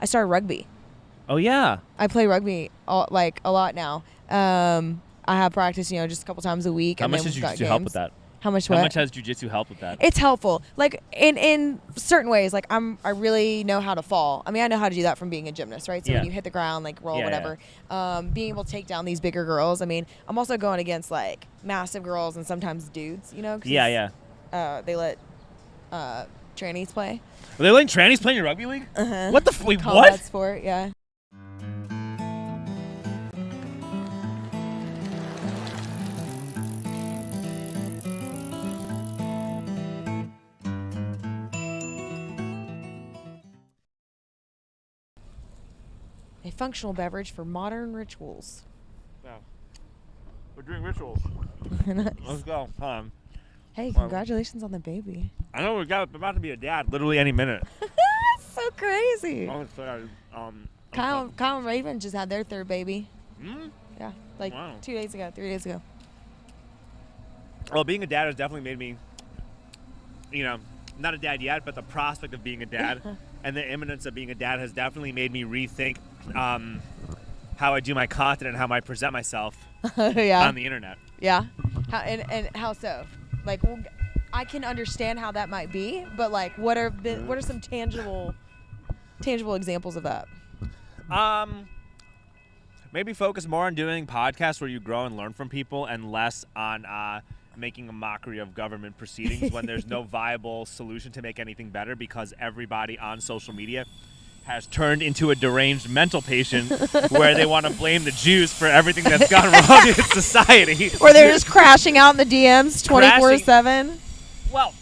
I started rugby. Oh yeah. I play rugby a lot now. I have practice, just a couple times a week. How and much then does we've got jiu-jitsu help with games. that? How much How what? much has jiu-jitsu helped with that? It's helpful. Like in certain ways, like I really know how to fall. I mean, I know how to do that from being a gymnast, right? So when you hit the ground, like roll, whatever. Being able to take down these bigger girls. I mean, I'm also going against like massive girls and sometimes dudes, 'cause, they let trannies play. Are they letting trannies play in your rugby league? Uh-huh. What the wait, Combat what? sport, yeah. A functional beverage for modern rituals. Yeah. We're doing rituals. Nice. Let's go. Hey, congratulations on the baby. I know we're about to be a dad literally any minute. So crazy. I'm excited. Kyle and Raven just had their third baby. Yeah, like 3 days ago. Well, being a dad has definitely made me, not a dad yet, but the prospect of being a dad and the imminence of being a dad has definitely made me rethink how I do my content and how I present myself on the internet. Yeah. How so? Like, I can understand how that might be, but like, what are some tangible examples of that? Maybe focus more on doing podcasts where you grow and learn from people, and less on making a mockery of government proceedings when there's no viable solution to make anything better, because everybody on social media has turned into a deranged mental patient where they want to blame the Jews for everything that's gone wrong in society. Where they're just crashing out in the DMs 24/7. Well,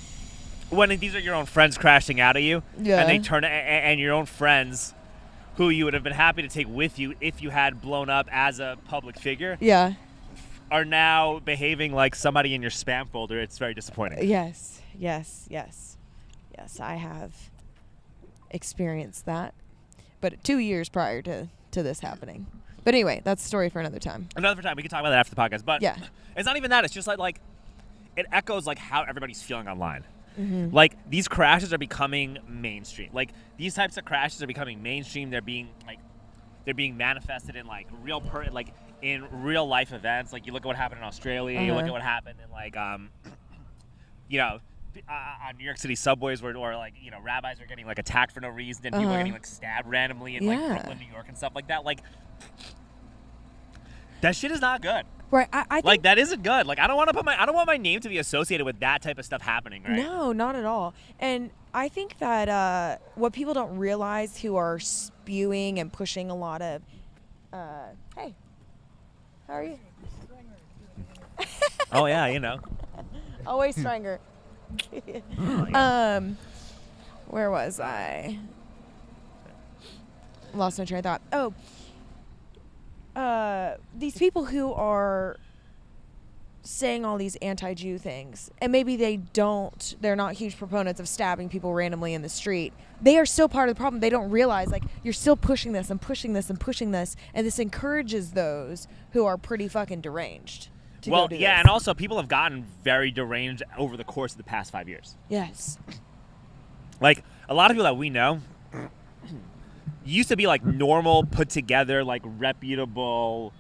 when these are your own friends crashing out at you, Yeah. and they turn and your own friends who you would have been happy to take with you if you had blown up as a public figure, Yeah. are now behaving like somebody in your spam folder. It's very disappointing. Yes, I have experienced that, but 2 years prior to this happening. But anyway, that's a story for another time. Another time. We can talk about that after the podcast. But yeah, it's not even that. It's just like it echoes like how everybody's feeling online. Mm-hmm. Like, these crashes are becoming mainstream. Like, these types of crashes are becoming mainstream. They're being manifested in like in real life events. Like, you look at what happened in Australia. You look at what happened in like on New York City subways where like rabbis are getting like attacked for no reason, and people are getting like stabbed randomly in like Brooklyn, New York, and stuff like that. Like, that shit is not good. Right, I think like, that isn't good. Like, I don't want my name to be associated with that type of stuff happening, right? No, not at all. And I think that what people don't realize, who are spewing and pushing a lot of, hey, how are you? Oh yeah, Always stronger. Where was I? Lost my train of thought. These people who are saying all these anti-Jew things, and maybe they're not huge proponents of stabbing people randomly in the street. They are still part of the problem. They don't realize, like, you're still pushing this and pushing this and pushing this, and this encourages those who are pretty fucking deranged to go do this. And also people have gotten very deranged over the course of the past 5 years. Yes. Like, a lot of people that we know used to be like normal, put together, like reputable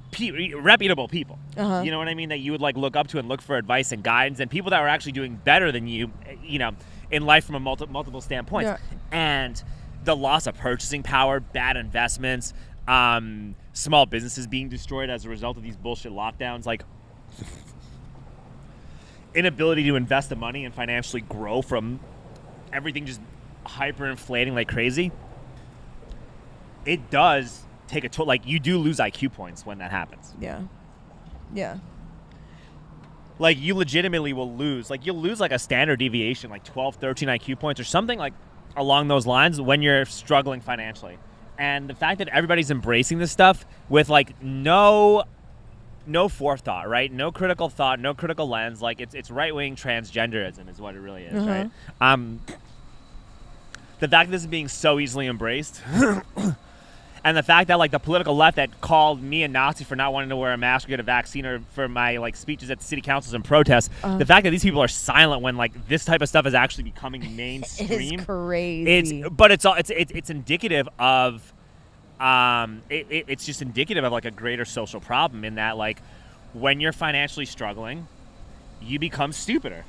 people. Uh-huh. You know what I mean? That you would like look up to and look for advice and guidance, and people that were actually doing better than you, in life from a multiple standpoints. Yeah. And the loss of purchasing power, bad investments, small businesses being destroyed as a result of these bullshit lockdowns, like inability to invest the money and financially grow from everything just hyperinflating like crazy. It does take a toll. Like, you do lose IQ points when that happens. Yeah. Yeah. Like, you legitimately will lose. Like, you'll lose like a standard deviation, like 12, 13 IQ points or something like along those lines when you're struggling financially. And the fact that everybody's embracing this stuff with like no forethought, right? No critical thought, no critical lens. Like, it's right-wing transgenderism is what it really is, right? The fact that this is being so easily embraced. And the fact that like the political left that called me a Nazi for not wanting to wear a mask or get a vaccine, or for my like speeches at the city councils and protests, the fact that these people are silent when like this type of stuff is actually becoming mainstream. It is crazy. It's indicative of it's just indicative of like a greater social problem, in that like when you're financially struggling, you become stupider.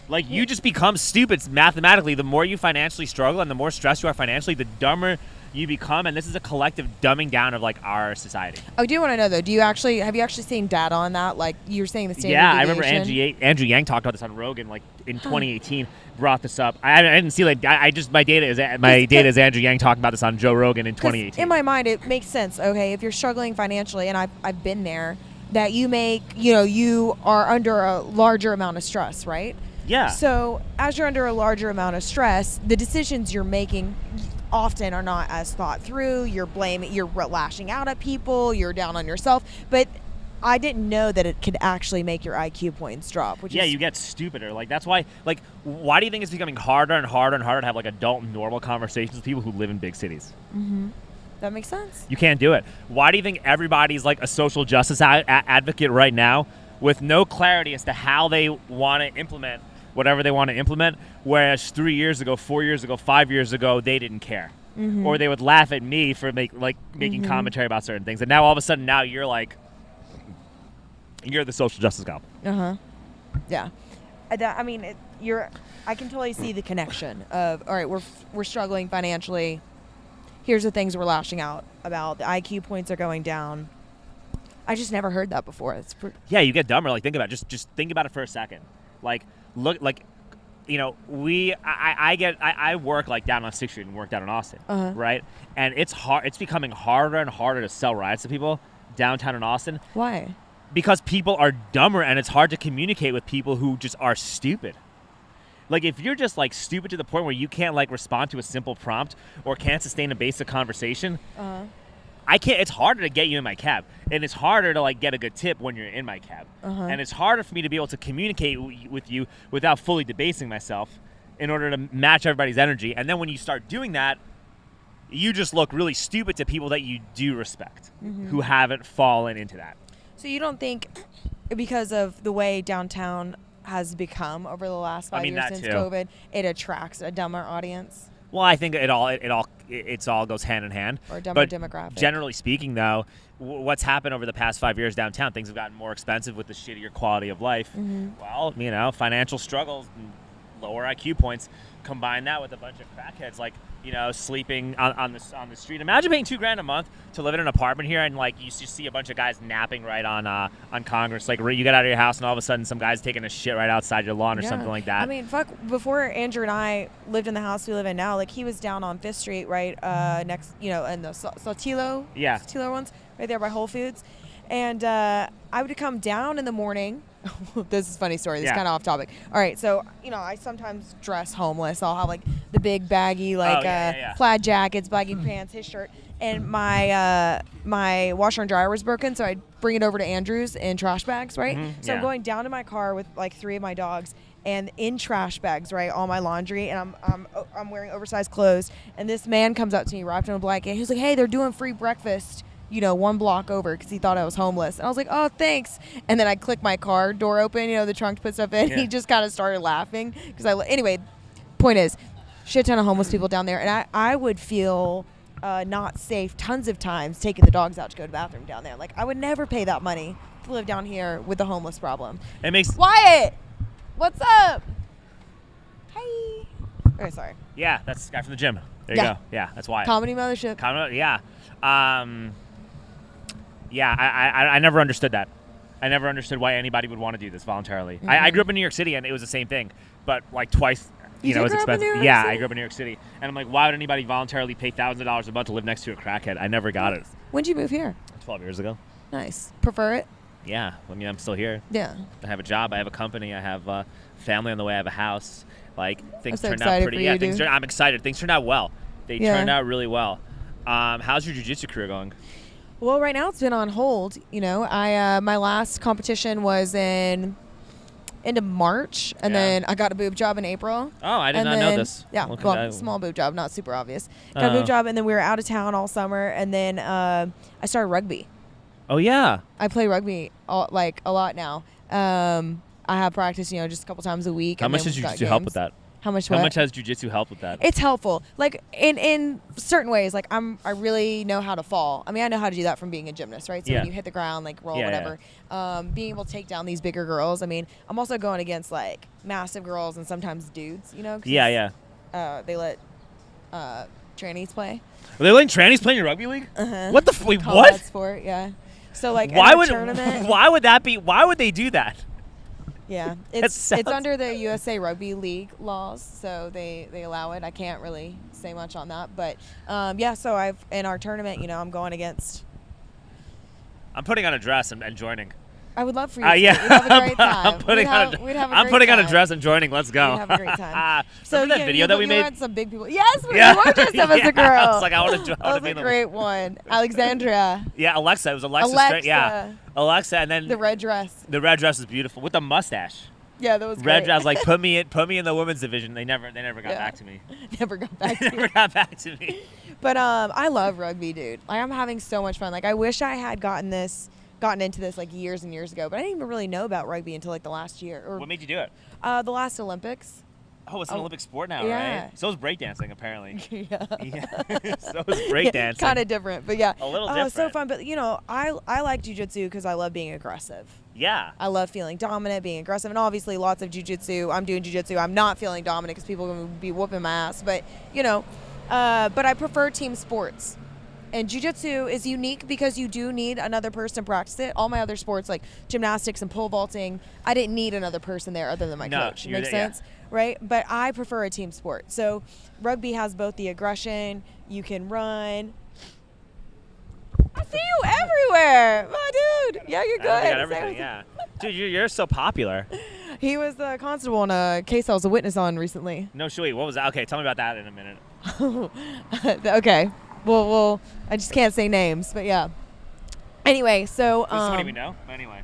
Like you just become stupid mathematically. The more you financially struggle and the more stressed you are financially, the dumber you become. And this is a collective dumbing down of like our society. I do want to know though, have you actually seen data on that? Like you're saying the standard deviation? deviation? I remember Andrew Yang talked about this on Rogan like in 2018. Brought this up. I didn't see like my data is Andrew Yang talking about this on Joe Rogan in 2018. In my mind, it makes sense. Okay, if you're struggling financially, and I've been there, that you are under a larger amount of stress, right? Yeah. So as you're under a larger amount of stress, the decisions you're making often are not as thought through. You're lashing out at people, you're down on yourself. But I didn't know that it could actually make your IQ points drop. You get stupider. Like that's why. Like, why do you think it's becoming harder and harder and harder to have like adult, normal conversations with people who live in big cities? Mm-hmm. That makes sense. You can't do it. Why do you think everybody's like a social justice advocate right now, with no clarity as to how they want to implement whatever they want to implement, whereas 3 years ago, 4 years ago, 5 years ago, they didn't care. Mm-hmm. Or they would laugh at me for making commentary about certain things. And now all of a sudden, now you're like, you're the social justice guy. Uh-huh. Yeah. I mean, I can totally see the connection of, all right, we're struggling financially. Here's the things we're lashing out about. The IQ points are going down. I just never heard that before. Yeah, you get dumber. Like, think about it. Just think about it for a second. Like, look, like, I work like down on 6th Street and work down in Austin, right? And it's hard. It's becoming harder and harder to sell rides to people downtown in Austin. Why? Because people are dumber, and it's hard to communicate with people who just are stupid. Like, if you're just like stupid to the point where you can't like respond to a simple prompt or can't sustain a basic conversation, it's harder to get you in my cab, and it's harder to like get a good tip when you're in my cab, and it's harder for me to be able to communicate with you without fully debasing myself in order to match everybody's energy. And then when you start doing that, you just look really stupid to people that you do respect, who haven't fallen into that. So you don't think, because of the way downtown has become over the last 5 years since COVID, it attracts a dumber audience? Well, I think it all goes hand in hand. Or a dumber demographic. Generally speaking, though, what's happened over the past 5 years downtown, things have gotten more expensive with the shittier quality of life. Well, financial struggles, lower IQ points, combine that with a bunch of crackheads like, sleeping on the street. Imagine paying $2,000 a month to live in an apartment here, and like you just see a bunch of guys napping right on Congress. Like, you get out of your house and all of a sudden some guy's taking a shit right outside your lawn or something like that. I mean, before Andrew and I lived in the house we live in now, like he was down on 5th Street, right next, in the Saltillo ones, right there by Whole Foods. And I would come down in the morning. This is a funny story. This is kind of off topic. All right, so I sometimes dress homeless. I'll have like the big baggy plaid jackets, baggy pants, his shirt, and my washer and dryer was broken, so I'd bring it over to Andrew's in trash bags, right? So I'm going down to my car with like 3 of my dogs, and in trash bags, right, all my laundry, and I'm wearing oversized clothes, and this man comes up to me wrapped in a blanket. He's like, "Hey, they're doing free breakfast, 1 block over," because he thought I was homeless. And I was like, "Oh, thanks." And then I clicked my car door open, the trunk to put stuff in. Yeah. He just kind of started laughing. Anyway, point is, shit ton of homeless people down there. And I would feel not safe tons of times taking the dogs out to go to the bathroom down there. Like, I would never pay that money to live down here with the homeless problem. It makes... Wyatt! What's up? Hey. Okay, sorry. Yeah, that's the guy from the gym. There you go. Yeah, that's Wyatt. Comedy Mothership. Yeah. I never understood that. I never understood why anybody would want to do this voluntarily. I grew up in New York City, and it was the same thing, but like twice. It was expensive. Yeah, I grew up in New York City, and I'm like, why would anybody voluntarily pay thousands of dollars a month to live next to a crackhead? I never got it. When'd you move here? 12 years ago. Nice. Prefer it? Yeah. I mean, I'm still here. Yeah. I have a job. I have a company. I have family on the way. I have a house. Like, things turned out pretty. I'm excited. Things turned out well. They turned out really well. How's your jiu-jitsu career going? Well, right now it's been on hold. My last competition was in into March, and then I got a boob job in April. Oh, I did not know this. Yeah, well, small boob job, not super obvious. Got a boob job, and then we were out of town all summer, and then I started rugby. Oh yeah. I play rugby a lot now. I have practice, just a couple times a week. How much does jiu-jitsu help with that? How much has jiu-jitsu helped with that? It's helpful. Like in certain ways, like I really know how to fall. I mean, I know how to do that from being a gymnast, right? So when you hit the ground, like roll, whatever. Being able to take down these bigger girls. I mean, I'm also going against like massive girls and sometimes dudes, 'cause they let trannies play. Are they letting trannies play in your rugby league? What the wait, Call what? That sport, yeah. So like tournament, why would that be? Why would they do that? Yeah, it's under the USA Rugby League laws, so they allow it. I can't really say much on that, but so in our tournament, I'm going against. I'm putting on a dress and joining. I would love for you. Yeah, we'd have a great time. I'm putting on a dress and joining. Let's go. We'd have a great time. So remember that video that we made? Had some big people. Yes, we were dressed up as a girl. I was like, I want to. That was a great one. Alexandria. Yeah, Alexa. It was Alexa. Yeah, Alexa, and then the red dress. The red dress is beautiful with the mustache. Yeah, that was great. Red dress, like put me in the women's division. They never got back to me. Never got back to me. Never got back to me. But I love rugby, dude. Like I'm having so much fun. Like I wish I had gotten into this like years and years ago, but I didn't even really know about rugby until like the last year. What made you do it? The last Olympics. Oh, it's an Olympic sport now, yeah. right? So is breakdancing, apparently. Yeah. So is breakdancing. Kind of different, but yeah. A little different. So fun, but I like jiu-jitsu because I love being aggressive. Yeah. I love feeling dominant, being aggressive, and obviously lots of jiu-jitsu. I'm doing jiu-jitsu. I'm not feeling dominant because people are going to be whooping my ass, but but I prefer team sports. And jiu-jitsu is unique because you do need another person to practice it. All my other sports like gymnastics and pole vaulting, I didn't need another person there other than my coach. Makes sense? Yeah. Right? But I prefer a team sport. So rugby has both the aggression, you can run. I see you everywhere. Oh, dude. Yeah, you're good. I got everything, yeah. Dude, you're so popular. He was the constable in a case I was a witness on recently. No, sweet. What was that? Okay, tell me about that in a minute. Okay. Well, I just can't say names, but yeah. Anyway, so somebody we know? Anyway.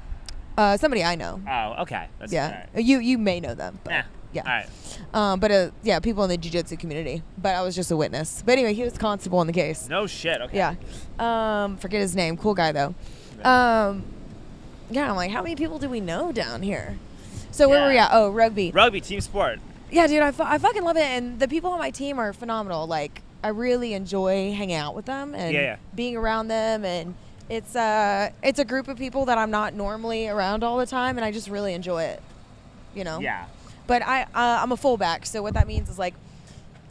Somebody I know. Oh, okay. That's yeah. Right. You may know them. But, yeah. All right. People in the jiu-jitsu community. But I was just a witness. But anyway, he was constable in the case. No shit. Okay. Yeah. Forget his name. Cool guy though. I'm like, how many people do we know down here? So where were we at? Oh, rugby. Rugby, team sport. Yeah, dude, I fucking love it, and the people on my team are phenomenal. Like, I really enjoy hanging out with them and being around them, and it's a group of people that I'm not normally around all the time, and I just really enjoy it. Yeah. But I'm a fullback, so what that means is like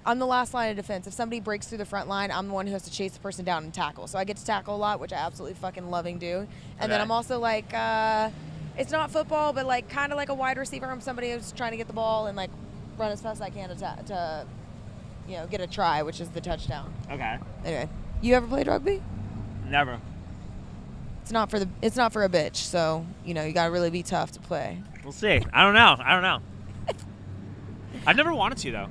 I'm the last line of defense. If somebody breaks through the front line, I'm the one who has to chase the person down and tackle. So I get to tackle a lot, which I absolutely fucking loving do. And then I'm also like, it's not football, but like kind of like a wide receiver. I'm somebody who's trying to get the ball and like run as fast as I can to get a try, which is the touchdown. Okay. Anyway, you ever played rugby? Never. It's not for a bitch, so you gotta really be tough to play. We'll see. I don't know. I've never wanted to though.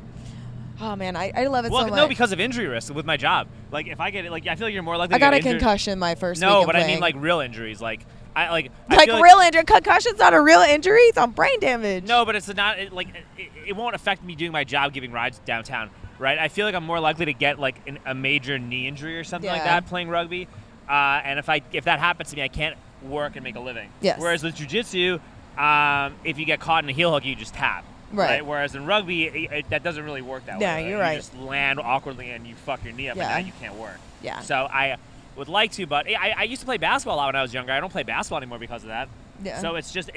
Oh man, I love it so much. Well, no, because of injury risk with my job. Like if I get it, like I feel like you're more likely. I got to a get concussion my first week. No, but playing. I mean like real injuries. I real injury. Concussion's not a real injury. It's on brain damage. No, but it's not it won't affect me doing my job, giving rides downtown. Right? I feel like I'm more likely to get like a major knee injury or something like that playing rugby. And if that happens to me, I can't work and make a living. Yes. Whereas with jiu-jitsu, if you get caught in a heel hook, you just tap. Right. Whereas in rugby, that doesn't really work that way. Yeah, you're right. You just land awkwardly and you fuck your knee up, and now you can't work. Yeah. So I would like to, but I used to play basketball a lot when I was younger. I don't play basketball anymore because of that. Yeah. So it's just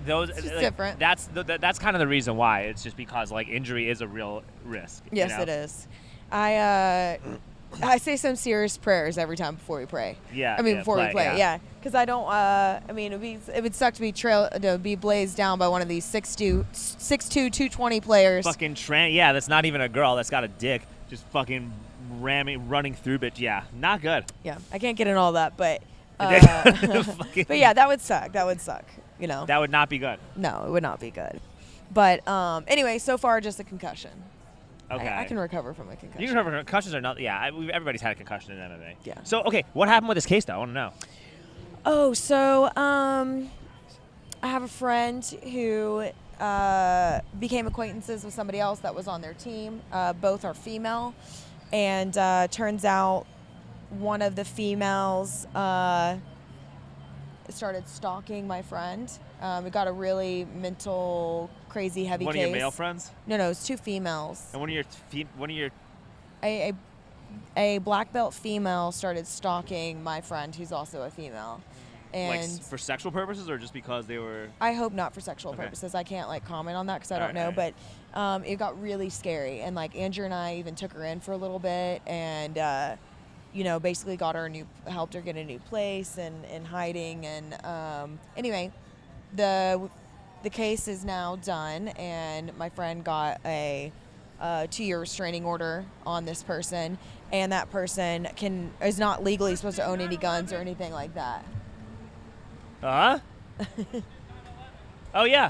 those. It's just different. That's kind of the reason why. It's just because like injury is a real risk. Yes, it is. I say some serious prayers every time before we pray. Yeah. I mean, before we play. Yeah. Because I don't. It would suck to be blazed down by one of these 6'2", 220 players. Fucking Yeah, that's not even a girl. That's got a dick. Just fucking running through, but yeah, not good. Yeah, I can't get in all that, but. But yeah, that would suck. That would suck. That would not be good. No, it would not be good. But anyway, so far just a concussion. Okay. I can recover from a concussion. You can recover. Concussions are not. Yeah, everybody's had a concussion in MMA. Yeah. So okay, what happened with this case though? I want to know. Oh, so I have a friend who became acquaintances with somebody else that was on their team. Both are female, and turns out one of the females started stalking my friend. It got a really mental, crazy, heavy case. One of your male friends? No, it's 2 females. And one of your A black belt female started stalking my friend, who's also a female. And like for sexual purposes, or just because they were? I hope not for sexual purposes. I can't like comment on that because I don't know. But it got really scary, and like Andrew and I even took her in for a little bit, and basically helped her get a new place and hiding. And anyway, the case is now done, and my friend got a 2-year restraining order on this person, and that person is not legally supposed to own any guns or anything like that. Oh yeah.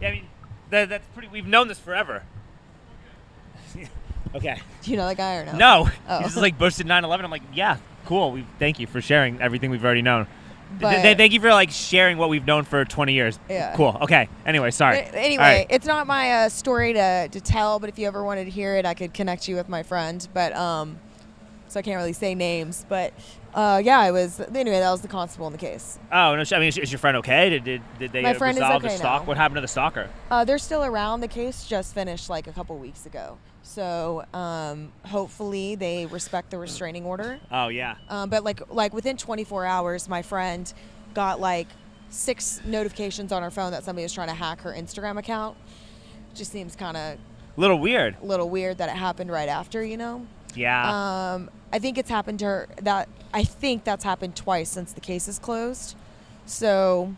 Yeah, I mean that's pretty. We've known this forever. Okay. Do you know that guy or no? No. Oh. This is like Bush did 9/11. I'm like, yeah, cool. Thank you for sharing everything we've already known. But Thank you for like sharing what we've known for 20 years. Yeah. Cool. Okay. Anyway, sorry. Anyway, right. It's not my story to tell, but if you ever wanted to hear it, I could connect you with my friend. But so I can't really say names. But yeah, anyway, that was the constable in the case. Oh no! I mean, is your friend okay? Did they My friend resolve is okay the stalk? now. What happened to the stalker? They're still around. The case just finished like a couple weeks ago. So hopefully they respect the restraining order. Oh yeah. But like within 24 hours, my friend got like 6 notifications on her phone that somebody was trying to hack her Instagram account. Just seems kind of Little weird that it happened right after, Yeah. I think it's happened to her. I think that's happened twice since the case is closed. So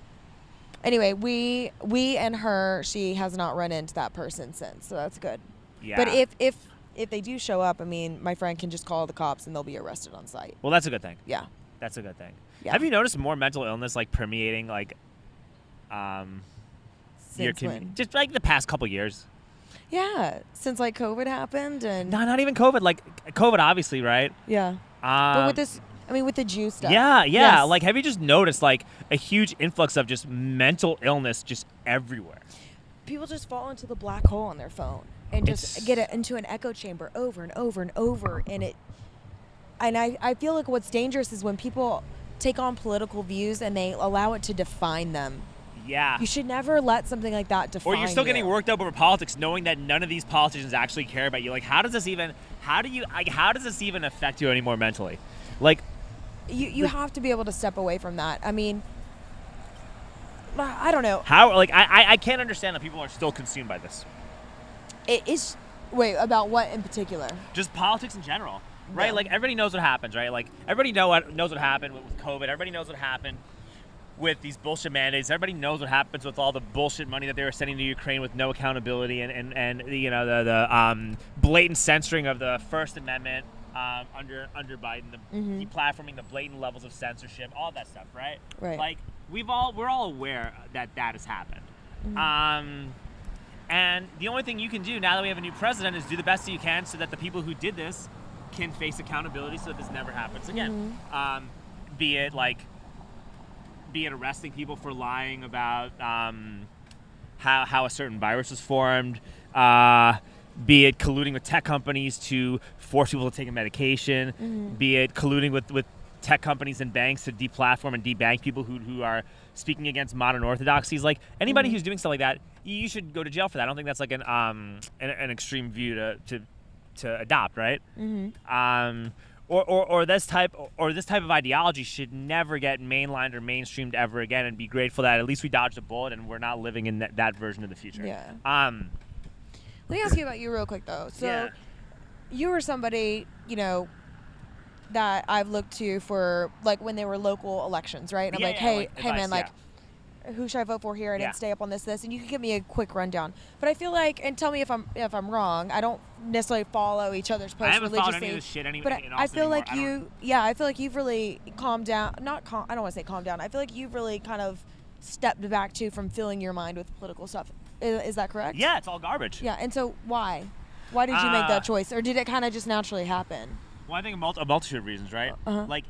anyway, we and her, she has not run into that person since, so that's good. Yeah. But if they do show up, I mean, my friend can just call the cops and they'll be arrested on site. Well, that's a good thing. Yeah. That's a good thing. Yeah. Have you noticed more mental illness like permeating like your Since when? just like the past couple years? Yeah, since like COVID happened and No, not even COVID. Like COVID, obviously, right? yeah. But with this, I mean, with the Jew stuff. Yeah. Yes. Like, have you just noticed like a huge influx of just mental illness just everywhere? People just fall into the black hole on their phone and just get it into an echo chamber over and over and over, and I feel like what's dangerous is when people take on political views and they allow it to define them. Yeah. You should never let something like that define Or you're still you. getting worked up over politics, knowing that none of these politicians actually care about you. Like, how does this even affect you anymore mentally? Like, you have to be able to step away from that. I mean, I don't know. how? Like, I can't understand that people are still consumed by this. It is. Wait, about what in particular? Just politics in general, right? Yeah. Like, everybody knows what happens, right? Like, everybody knows what happened with COVID. Everybody knows what happened with these bullshit mandates. Everybody knows what happens with all the bullshit money that they were sending to Ukraine with no accountability and the blatant censoring of the First Amendment under Biden, the deplatforming, the blatant levels of censorship, all that stuff, right? Right. Like we're all aware that has happened. And the only thing you can do now that we have a new president is do the best that you can so that the people who did this can face accountability so that this never happens again. Be it arresting people for lying about how a certain virus was formed, be it colluding with tech companies to force people to take a medication, be it colluding with tech companies and banks to deplatform and debank people who are speaking against modern orthodoxies. Like anybody who's doing stuff like that, you should go to jail for that. I don't think that's like an extreme view to adopt, right? Or this type of ideology should never get mainlined or mainstreamed ever again, and be grateful that at least we dodged a bullet and we're not living in that version of the future. Yeah. Let me ask you about you real quick though. So you were somebody, that I've looked to for like when there were local elections, right? And I'm hey man, like who should I vote for here? I didn't stay up on this, and you can give me a quick rundown. But I feel like, and tell me if I'm wrong. I don't necessarily follow each other's posts I haven't religiously. Followed any of this shit anyway. But I feel like I feel like you've really calmed down. I don't want to say calmed down. I feel like you've really kind of stepped back from filling your mind with political stuff. Is that correct? Yeah, it's all garbage. Yeah, and so why? Why did you make that choice, or did it kind of just naturally happen? Well, I think a multitude of reasons, right? Like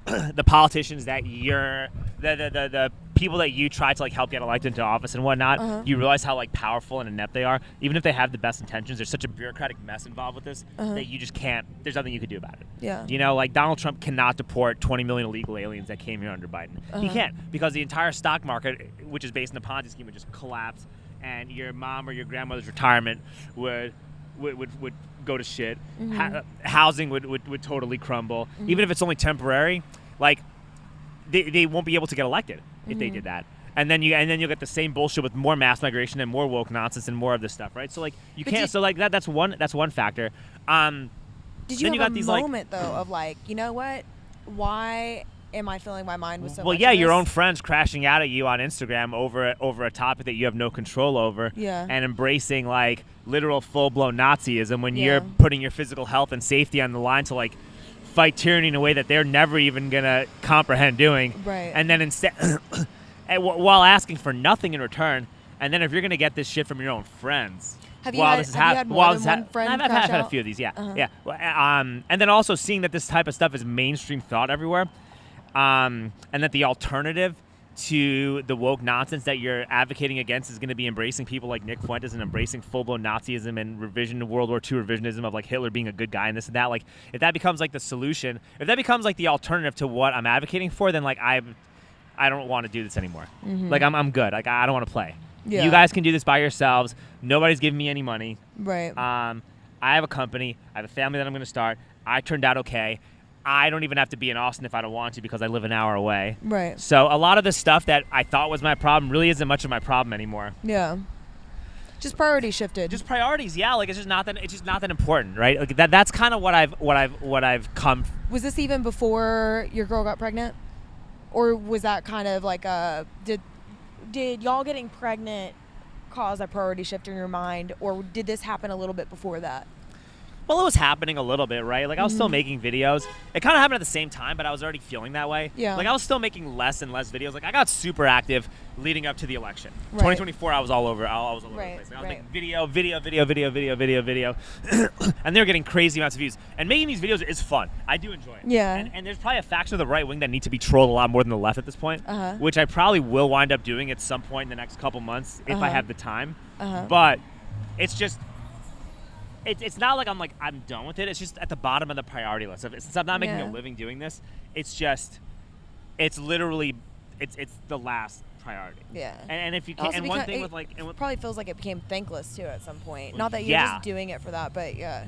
the politicians that the people that you try to like help get elected into office and whatnot, you realize how like powerful and inept they are. Even if they have the best intentions, there's such a bureaucratic mess involved with this that you just can't. There's nothing you can do about it. Yeah. You know, like Donald Trump cannot deport 20 million illegal aliens that came here under Biden. He can't, because the entire stock market, which is based on a Ponzi scheme, would just collapse, and your mom or your grandmother's retirement would go to shit. Housing would totally crumble. Even if it's only temporary, like they won't be able to get elected if they did that. And then you'll get the same bullshit with more mass migration and more woke nonsense and more of this stuff, right? So like you can't. So like that's one factor. Did you have a moment though of like, you know what? Why am I filling my mind with so much? Well, yeah, your own friends crashing out at you on Instagram over a topic that you have no control over, and embracing like literal full-blown Nazism when you're putting your physical health and safety on the line to like fight tyranny in a way that they're never even gonna comprehend doing. Right. And then instead, while asking for nothing in return, and then if you're gonna get this shit from your own friends. Have you had more than one friend I've had a few of these, yeah. And then also seeing that this type of stuff is mainstream thought everywhere. And that the alternative to the woke nonsense that you're advocating against is going to be embracing people like Nick Fuentes and embracing full-blown Nazism and World War II revisionism of like Hitler being a good guy and this and that. Like, if that becomes like the solution, if that becomes like the alternative to what I'm advocating for, then like I don't want to do this anymore. Like I'm good. Like I don't want to play. Yeah. You guys can do this by yourselves. Nobody's giving me any money. Right. I have a company. I have a family that I'm going to start. I turned out okay. I don't even have to be in Austin if I don't want to because I live an hour away. Right. So a lot of the stuff that I thought was my problem really isn't much of my problem anymore. Yeah. Just priority shifted. Just priorities, yeah. Like it's just not that important, right? Like that's kind of what I've come. Was this even before your girl got pregnant, or was that kind of like did y'all getting pregnant cause a priority shift in your mind, or did this happen a little bit before that? Well, it was happening a little bit, right? Like I was still making videos. It kind of happened at the same time, but I was already feeling that way. Yeah. Like I was still making less and less videos. Like I got super active leading up to the election. Right. 2024, I was all over. I was all over the place. Like, I was making video, and they were getting crazy amounts of views. And making these videos is fun. I do enjoy it. Yeah. And there's probably a faction of the right wing that need to be trolled a lot more than the left at this point, which I probably will wind up doing at some point in the next couple months if I have the time. But it's just. It's not like I'm done with it. It's just at the bottom of the priority list. Since I'm not making a living doing this, it's literally the last priority. Yeah. And if you can, and one thing with like, it probably feels like it became thankless too at some point. Not that you're just doing it for that, but yeah.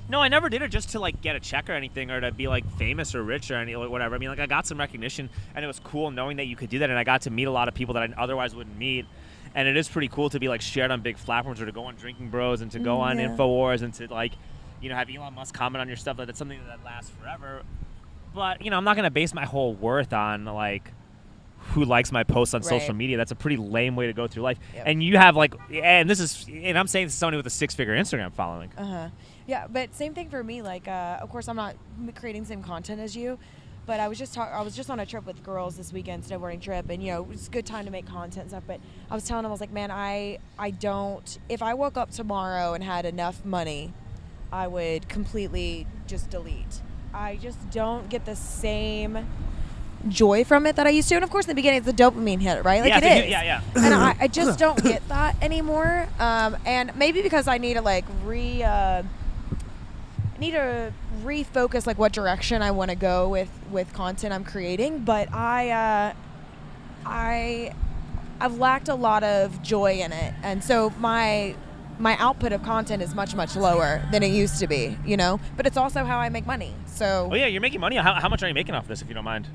No, I never did it just to like get a check or anything, or to be like famous or rich or any whatever. I mean, like I got some recognition, and it was cool knowing that you could do that, and I got to meet a lot of people that I otherwise wouldn't meet. And it is pretty cool to be like shared on big platforms, or to go on Drinking Bros, and to go on InfoWars, and to like, have Elon Musk comment on your stuff. That's something that lasts forever. But I'm not gonna base my whole worth on like who likes my posts on social media. That's a pretty lame way to go through life. Yep. And you have like, and I'm saying this is somebody with a 6-figure Instagram following. Yeah, but same thing for me. Like, of course, I'm not creating the same content as you. But I was just on a trip with girls this weekend, snowboarding trip, and it was a good time to make content and stuff. But I was telling them, I was like, man, I don't. If I woke up tomorrow and had enough money, I would completely just delete. I just don't get the same joy from it that I used to. And of course, in the beginning, it's a dopamine hit, right? Like it is. Yeah. And I just don't get that anymore. And maybe because I need to like refocus like what direction I want to go with content I'm creating, but I've lacked a lot of joy in it, and so my output of content is much lower than it used to be, but it's also how I make money. So you're making money. How much are you making off this, if you don't mind?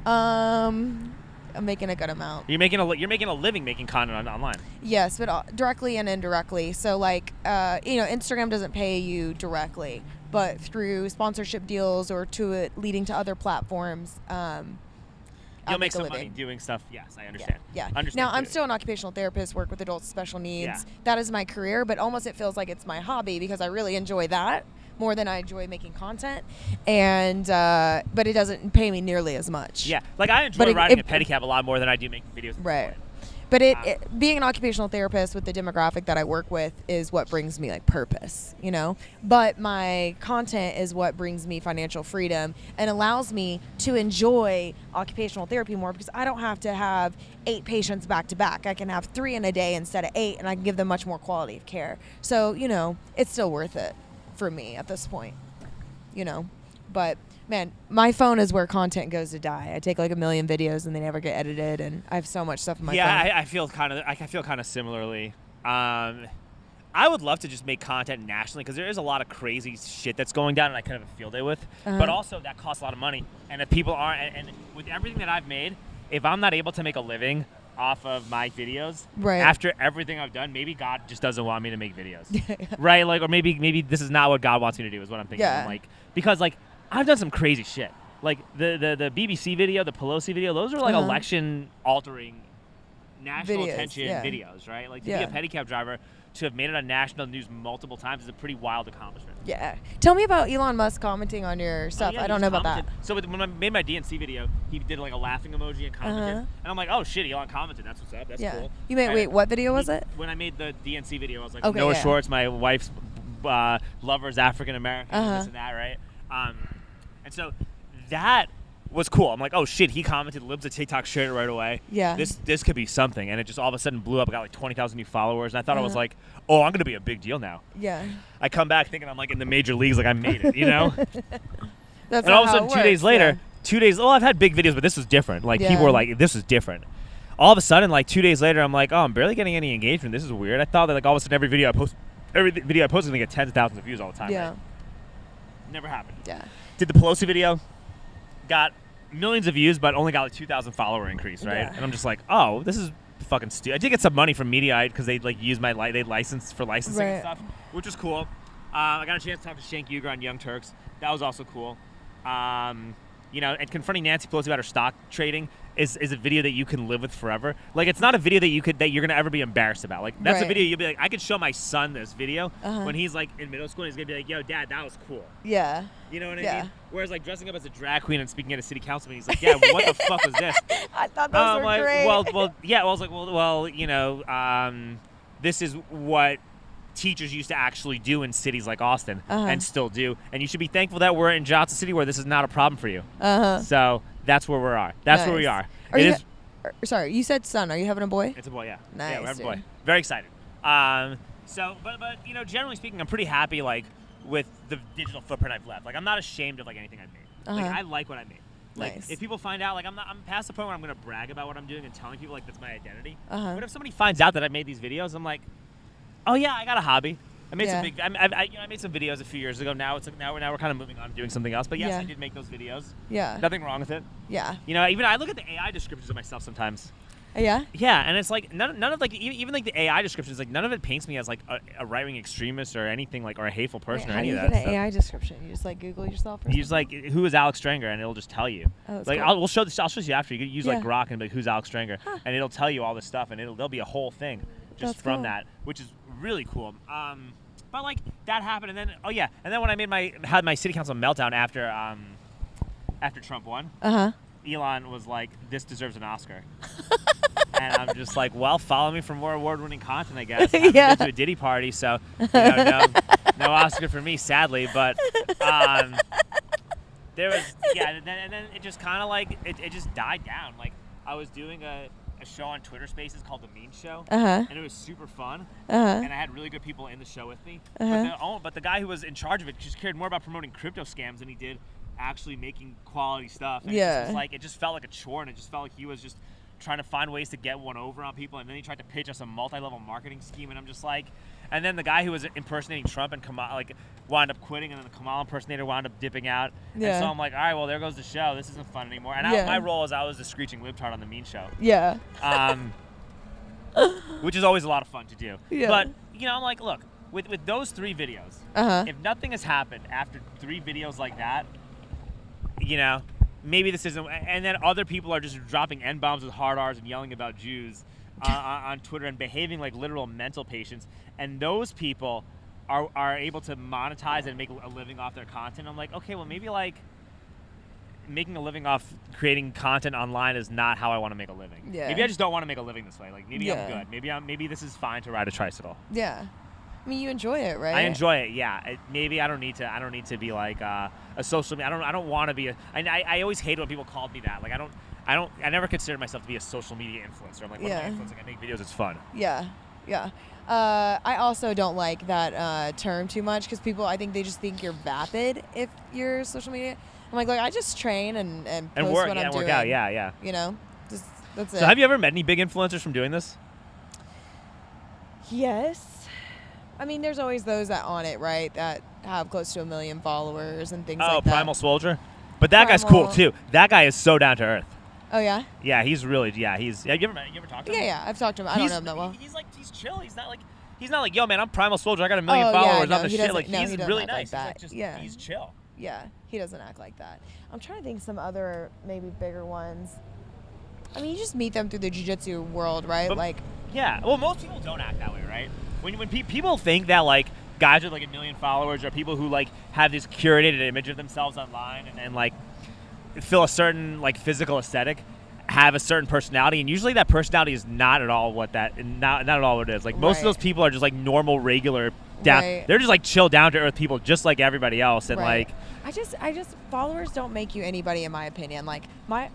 I'm making a good amount. You're making a living making content online. Yes, but directly and indirectly. So like Instagram doesn't pay you directly, but through sponsorship deals or to it leading to other platforms, you'll make some money doing stuff. Yes, I understand. Yeah. Understand now I'm still an occupational therapist, work with adults with special needs. Yeah. That is my career, but almost it feels like it's my hobby because I really enjoy that more than I enjoy making content, and but it doesn't pay me nearly as much. Yeah, like I enjoy riding a pedicab a lot more than I do making videos. Right. But being an occupational therapist with the demographic that I work with is what brings me like purpose, you know? But my content is what brings me financial freedom and allows me to enjoy occupational therapy more, because I don't have to have 8 patients back to back. I can have 3 in a day instead of 8, and I can give them much more quality of care. So, you know, it's still worth it for me at this point, you know? But man, my phone is where content goes to die. I take like 1 million videos and they never get edited, and I have so much stuff in my phone. Yeah, I feel kind of similarly. I would love to just make content nationally, because there is a lot of crazy shit that's going down, and I kind of have a field day with. But also that costs a lot of money, and if people aren't, and with everything that I've made, if I'm not able to make a living off of my videos, right, after everything I've done, maybe God just doesn't want me to make videos, right? Like, or maybe this is not what God wants me to do, is what I'm thinking. Yeah. Like, because like I've done some crazy shit. Like the BBC video, the Pelosi video, those are like election altering, national attention videos, right? Like to be a pedicab driver, to have made it on national news multiple times is a pretty wild accomplishment. Yeah. Tell me about Elon Musk commenting on your stuff. I don't know about that. So when I made my DNC video, he did like a laughing emoji and commented. And I'm like, oh shit, Elon commented. That's what's up. That's cool. You made, wait, what video was it? When I made the DNC video, I was like, Noah Schwartz, my wife's lover's African American, this and that, right? And so that was cool. I'm like, oh shit, he commented, libs of TikTok shared it right away. Yeah. This could be something. And it just all of a sudden blew up. I got like 20,000 new followers. And I thought I was like, oh, I'm going to be a big deal now. Yeah. I come back thinking I'm like in the major leagues, like I made it, you know? That's and all of a sudden, 2 days later, 2 days, I've had big videos, but this was different. Like people were like, this is different. All of a sudden, like 2 days later, I'm like, oh, I'm barely getting any engagement. This is weird. I thought that like all of a sudden every video I post was going to get tens of thousands of views all the time. Yeah. Right? Never happened. Yeah. Did the Pelosi video, got millions of views, but only got like 2,000 follower increase, right? Yeah. And I'm just like, oh, this is fucking stupid. I did get some money from Mediaite because they like use my they license for licensing and stuff, which was cool. I got a chance to talk to Shank Uger on Young Turks. That was also cool. You know, and confronting Nancy Pelosi about her stock trading is a video that you can live with forever. Like, it's not a video that you're gonna ever be embarrassed about. Like, that's a video you'll be like, I could show my son this video when he's like in middle school, and he's gonna be like, yo, Dad, that was cool. Yeah. You know what I mean? Whereas like dressing up as a drag queen and speaking at a city council meeting, he's like, yeah, what the fuck was this? I thought those were like, great. I was like, well, you know, this is what teachers used to actually do in cities like Austin and still do, and you should be thankful that we're in Johnson City where this is not a problem for you. So that's where we are. That's where we are. Sorry, you said son. Are you having a boy? It's a boy, yeah. Nice. Yeah, we're having a boy. Very excited. So, but you know, generally speaking, I'm pretty happy like with the digital footprint I've left. Like, I'm not ashamed of like anything I've made. Like, I like what I made. Like, if people find out, like, I'm past the point where I'm gonna brag about what I'm doing and telling people like that's my identity. But if somebody finds out that I made these videos, I'm like, oh yeah, I got a hobby. I made some I made some videos a few years ago. Now it's like now we're kind of moving on to doing something else. But yes, I did make those videos. Yeah. Nothing wrong with it. Yeah. You know, even I look at the AI descriptions of myself sometimes. Yeah. Yeah, and it's like none of like even like the AI descriptions, like none of it paints me as like a right-wing extremist or anything like, or a hateful person or any of that. How do you get an AI description? You just like Google yourself. Or you just like, who is Alex Stranger, and it'll just tell you. Oh, that's like cool. I'll show you after. You could use like Grok and be like, who's Alex Stranger, and it'll tell you all this stuff, and there'll be a whole thing just from that, which is really cool. But like that happened, and then and then when I had my city council meltdown after Trump won, Elon was like, "This deserves an Oscar," and I'm just like, "Well, follow me for more award-winning content, I guess." I've been to a Diddy party, so you know, no Oscar for me, sadly. But there was and then it just kind of like it just died down. Like, I was doing a show on Twitter Spaces called The Mean Show, and it was super fun, and I had really good people in the show with me. But the guy who was in charge of it just cared more about promoting crypto scams than he did actually making quality stuff. And it just felt like a chore, and it just felt like he was just trying to find ways to get one over on people, and then he tried to pitch us a multi-level marketing scheme, and I'm just like, and then the guy who was impersonating Trump and wound up quitting, and then the Kamala impersonator wound up dipping out. And so I'm like, all right, well, there goes the show. This isn't fun anymore. And my role is I was the screeching libtard on The Mean Show. Yeah. Which is always a lot of fun to do. Yeah. But, you know, I'm like, look, with those 3 videos, if nothing has happened after 3 videos like that, you know, maybe this isn't, and then other people are just dropping N-bombs with hard R's and yelling about Jews on Twitter and behaving like literal mental patients, and those people are able to monetize and make a living off their content. I'm like, okay, well, maybe like making a living off creating content online is not how I want to make a living. Yeah. Maybe I just don't want to make a living this way. Like maybe Yeah. I'm good. Maybe this is fine to ride a tricycle. Yeah. I mean, you enjoy it, right? I enjoy it. Yeah. Maybe I don't need to be like a social media. I don't want to be I always hate when people called me that. Like I never considered myself to be a social media influencer. I'm like, what am I influencing? I make videos. It's fun. Yeah. Yeah. I also don't like that term too much because people, I think they just think you're vapid if you're social media. I'm like I just train and post work, what I'm doing. Work out. Yeah. You know, just that's it. So have you ever met any big influencers from doing this? Yes. I mean, there's always those that on it, right? That have close to 1 million followers and things like that. Oh, Primal Soldier. But that guy's cool too. That guy is so down to earth. Oh yeah. Yeah, he's really. Yeah, he's. Have you ever talked to him? Yeah. I've talked to him. I don't know him that well. He's chill. He's not like, yo, man, I'm Primal Soldier. I got 1 million followers. No, Not the he shit. doesn't- Like no, he's he doesn't really act like nice. that. He's Yeah. He's chill. Yeah, he doesn't act like that. I'm trying to think some other maybe bigger ones. I mean, you just meet them through the jiu-jitsu world, right? But, like, yeah. Well, most people don't act that way, right? When people think that like guys with like 1 million followers are people who like have this curated image of themselves online and like feel a certain like physical aesthetic, have a certain personality, and usually that personality is not at all what it is. Like most of those people are just like normal, regular, down. Right. They're just like chill, down to earth people, just like everybody else. And right. like, I just followers don't make you anybody, in my opinion. Like my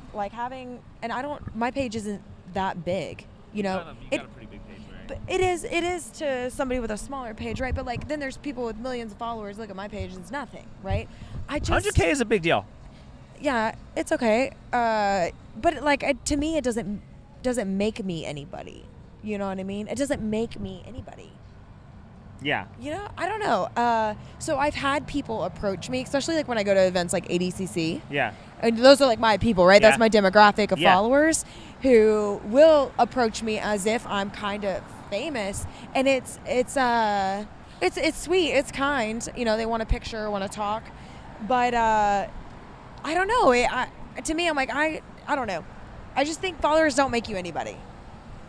page isn't that big, you know. you got a pretty big page, right? But it is to somebody with a smaller page, right? But like then there's people with millions of followers. Look at my page, it's nothing, right? 100K is a big deal. Yeah, it's okay. But like to me, it doesn't make me anybody. You know what I mean? It doesn't make me anybody. Yeah. You know, I don't know. So I've had people approach me, especially like when I go to events like ADCC. Yeah. And those are like my people, right? Yeah. That's my demographic of Yeah. followers who will approach me as if I'm kind of famous, and it's sweet, it's kind. You know, they want a picture, want to talk, but I don't know. To me, I'm like I don't know. I just think followers don't make you anybody.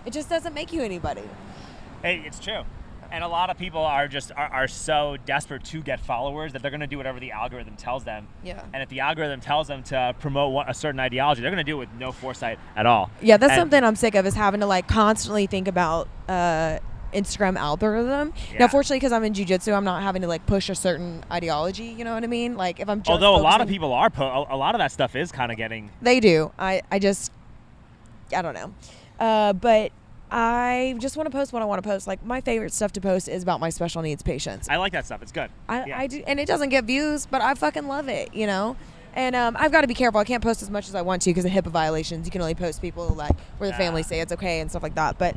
It just doesn't make you anybody. Hey, it's true. And a lot of people are so desperate to get followers that they're going to do whatever the algorithm tells them. Yeah. And if the algorithm tells them to promote a certain ideology, they're going to do it with no foresight at all. Yeah, that's something I'm sick of, is having to like constantly think about Instagram algorithm. Yeah. Now, fortunately, because I'm in jiu-jitsu, I'm not having to like push a certain ideology. You know what I mean? Like if I'm just although a lot of focusing- people are, a lot of that stuff is kind of getting. They do. I don't know. But I just want to post what I want to post. Like my favorite stuff to post is about my special needs patients. I like that stuff. It's good. I do, and it doesn't get views, but I fucking love it, you know. And I've got to be careful. I can't post as much as I want to because of HIPAA violations. You can only post people like where the family say it's okay and stuff like that. But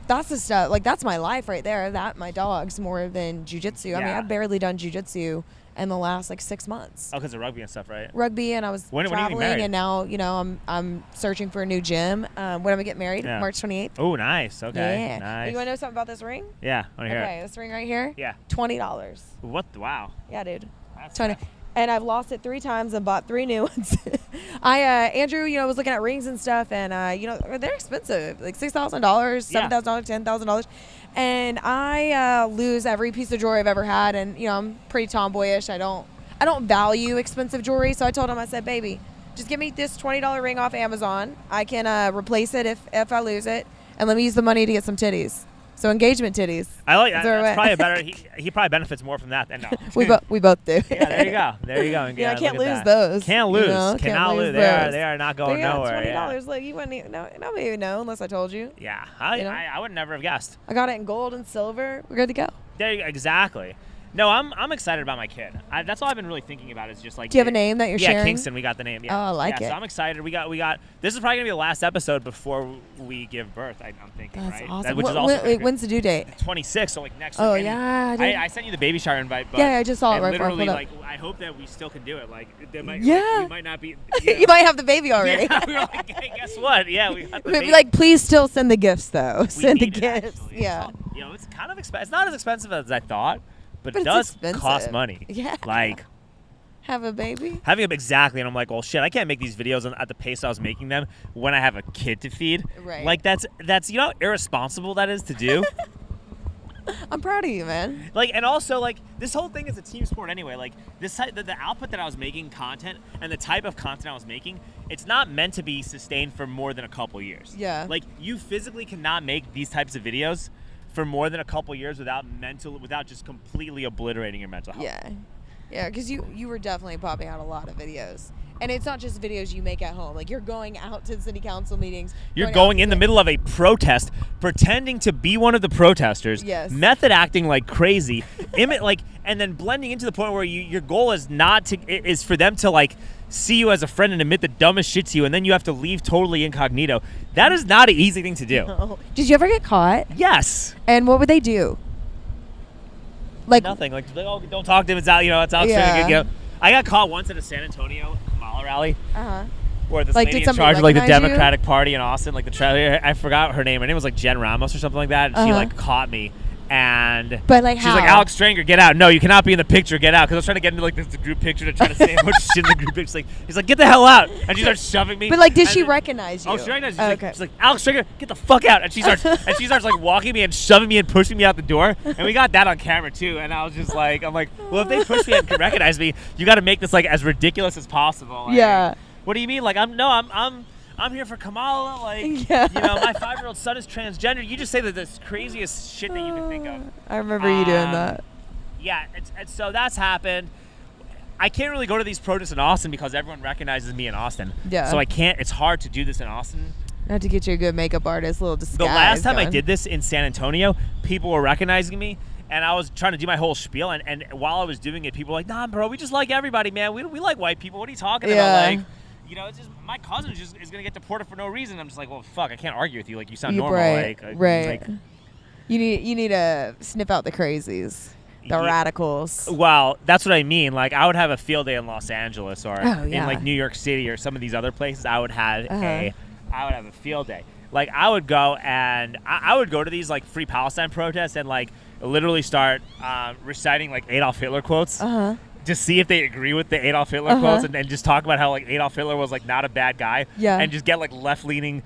that's the stuff. Like that's my life right there. That my dogs more than jiu-jitsu. I mean, I've barely done jiu-jitsu in the last like 6 months. Oh, because of rugby and stuff, right? Rugby, and I was When are you getting traveling, married? and now you know I'm searching for a new gym. When am I getting married? Yeah. March 28th. Oh, nice. Okay. Yeah. Nice. You want to know something about this ring? Yeah. I want to hear Okay, it. this ring right here. Yeah. $20. What? Wow. Yeah, dude. That's 20. And I've lost it 3 times and bought 3 new ones. Andrew, you know, was looking at rings and stuff, and you know, they're expensive, like $6,000, $7,000, $10,000. And I lose every piece of jewelry I've ever had, and you know, I'm pretty tomboyish. I don't value expensive jewelry, so I told him, I said, baby, just give me this $20 ring off Amazon. I can replace it if I lose it, and let me use the money to get some titties. So engagement titties. I like that. That's That's probably a better. He probably benefits more from that than no. we both do. Yeah, there you go. There you go. Yeah, I can't look lose at that. those. Can't lose. You know, Cannot lose. those. They are not But going yeah, nowhere. $20. Like you wouldn't even know. Nobody even know unless I told you. Yeah. You know? I would never have guessed. I got it in gold and silver. We're good to go. There you go. Exactly. No, I'm excited about my kid. That's all I've been really thinking about is just like. Do you have a name that you're sharing? Yeah, Kingston. We got the name. Yeah. Oh, I like it. it. So I'm excited. We got. This is probably gonna be the last episode before we give birth. I'm thinking. That's right? awesome. Which is also Wait, when's the due date? 26. So like next. Oh week. yeah. I sent you the baby shower invite. But Yeah, I just saw it right before I literally, pulled like, I hope that we still can do it. Like, we might not be. You might have the baby already. Yeah, we were like, hey, guess what? Yeah, we got the Maybe baby. like, please still send the gifts though. We Send the need it, gifts. actually. Yeah. You know, it's kind of expensive. It's not as expensive as I thought, but it it's does expensive. cost money. Yeah. Like Have a baby. having a exactly, and I'm like, well, shit, I can't make these videos at the pace I was making them when I have a kid to feed. Right. Like that's you know how irresponsible that is to do. I'm proud of you, man. Like, and also, like, this whole thing is a team sport anyway. Like, this the output that I was making content and the type of content I was making, it's not meant to be sustained for more than a couple years. Yeah. Like, you physically cannot make these types of videos for more than a couple years without just completely obliterating your mental health. Yeah. Yeah, because you were definitely popping out a lot of videos. And it's not just videos you make at home. Like, you're going out to city council meetings. You're going in the middle of a protest, pretending to be one of the protesters. Yes. Method acting like crazy. And then blending into the point where your goal is for them to, like, see you as a friend and admit the dumbest shit to you, and then you have to leave totally incognito. That is not an easy thing to do. No. Did you ever get caught? Yes. And what would they do? Like nothing. Like, oh, don't talk to him. It's out. It's out. Yeah. I got caught once at a San Antonio Kamala rally. Where this lady in charge of like the Democratic Party in Austin, like I forgot her name. Her name was like Jen Ramos or something like that. And she like caught me. And but like she's like, Alex Stranger, get out. No, you cannot be in the picture. Get out. Because I was trying to get into like this group picture to try to say a bunch of shit in the group picture. He's like, get the hell out. And she starts shoving me. But like, did she recognize you? Oh, she recognized me. She's like, Alex Stranger, get the fuck out. And she starts like walking me and shoving me and pushing me out the door. And we got that on camera too. And I was just like, well, if they push me and recognize me, you got to make this like as ridiculous as possible. Like, yeah. What do you mean? Like, I'm here for Kamala. Like, my 5-year-old son is transgender. You just say the craziest shit that you can think of. I remember you doing that. Yeah, and so that's happened. I can't really go to these protests in Austin because everyone recognizes me in Austin. Yeah. So I can't. It's hard to do this in Austin. Not to get you a good makeup artist, a little disguise. The last time I did this in San Antonio, people were recognizing me. And I was trying to do my whole spiel, and while I was doing it, people were like, nah, bro, we just like everybody, man. We like white people. What are you talking about? Like, it's just my cousin is going to get deported for no reason. I'm just like, well, fuck, I can't argue with you. Like, you sound normal. Right, right. Like, you need to sniff out the crazies, the radicals. Well, that's what I mean. Like, I would have a field day in Los Angeles or in like New York City or some of these other places. I would have a field day. Like, I would go to these like Free Palestine protests and like literally start reciting like Adolf Hitler quotes. To see if they agree with the Adolf Hitler quotes and just talk about how like Adolf Hitler was like not a bad guy. Yeah. And just get like left-leaning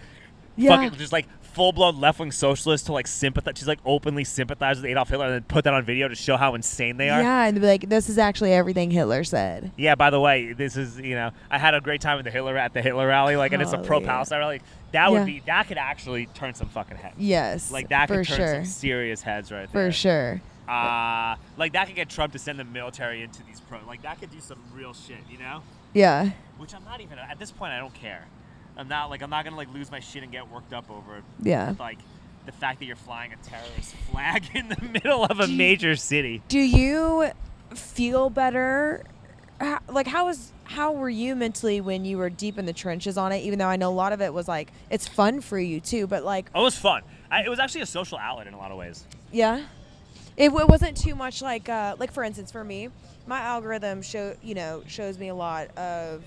fucking just like full-blown left-wing socialists to like sympathize, just like openly sympathize with Adolf Hitler and then put that on video to show how insane they are. Yeah, and be like, this is actually everything Hitler said. Yeah, by the way, this is, I had a great time at the Hitler rally, like, and it's a pro-Palestine rally. That could actually turn some fucking heads. Yes, like that could turn some serious heads right there. For sure. Like that could get Trump to send the military into these like that could do some real shit, Yeah. Which I'm not even at this point. I don't care. I'm not gonna like lose my shit and get worked up over. Yeah. Like the fact that you're flying a terrorist flag in the middle of a major city. Do you feel better? Like how were you mentally when you were deep in the trenches on it? Even though I know a lot of it was like it's fun for you too, but like it was fun. It was actually a social outlet in a lot of ways. Yeah. It wasn't too much like for instance, for me, my algorithm shows me a lot of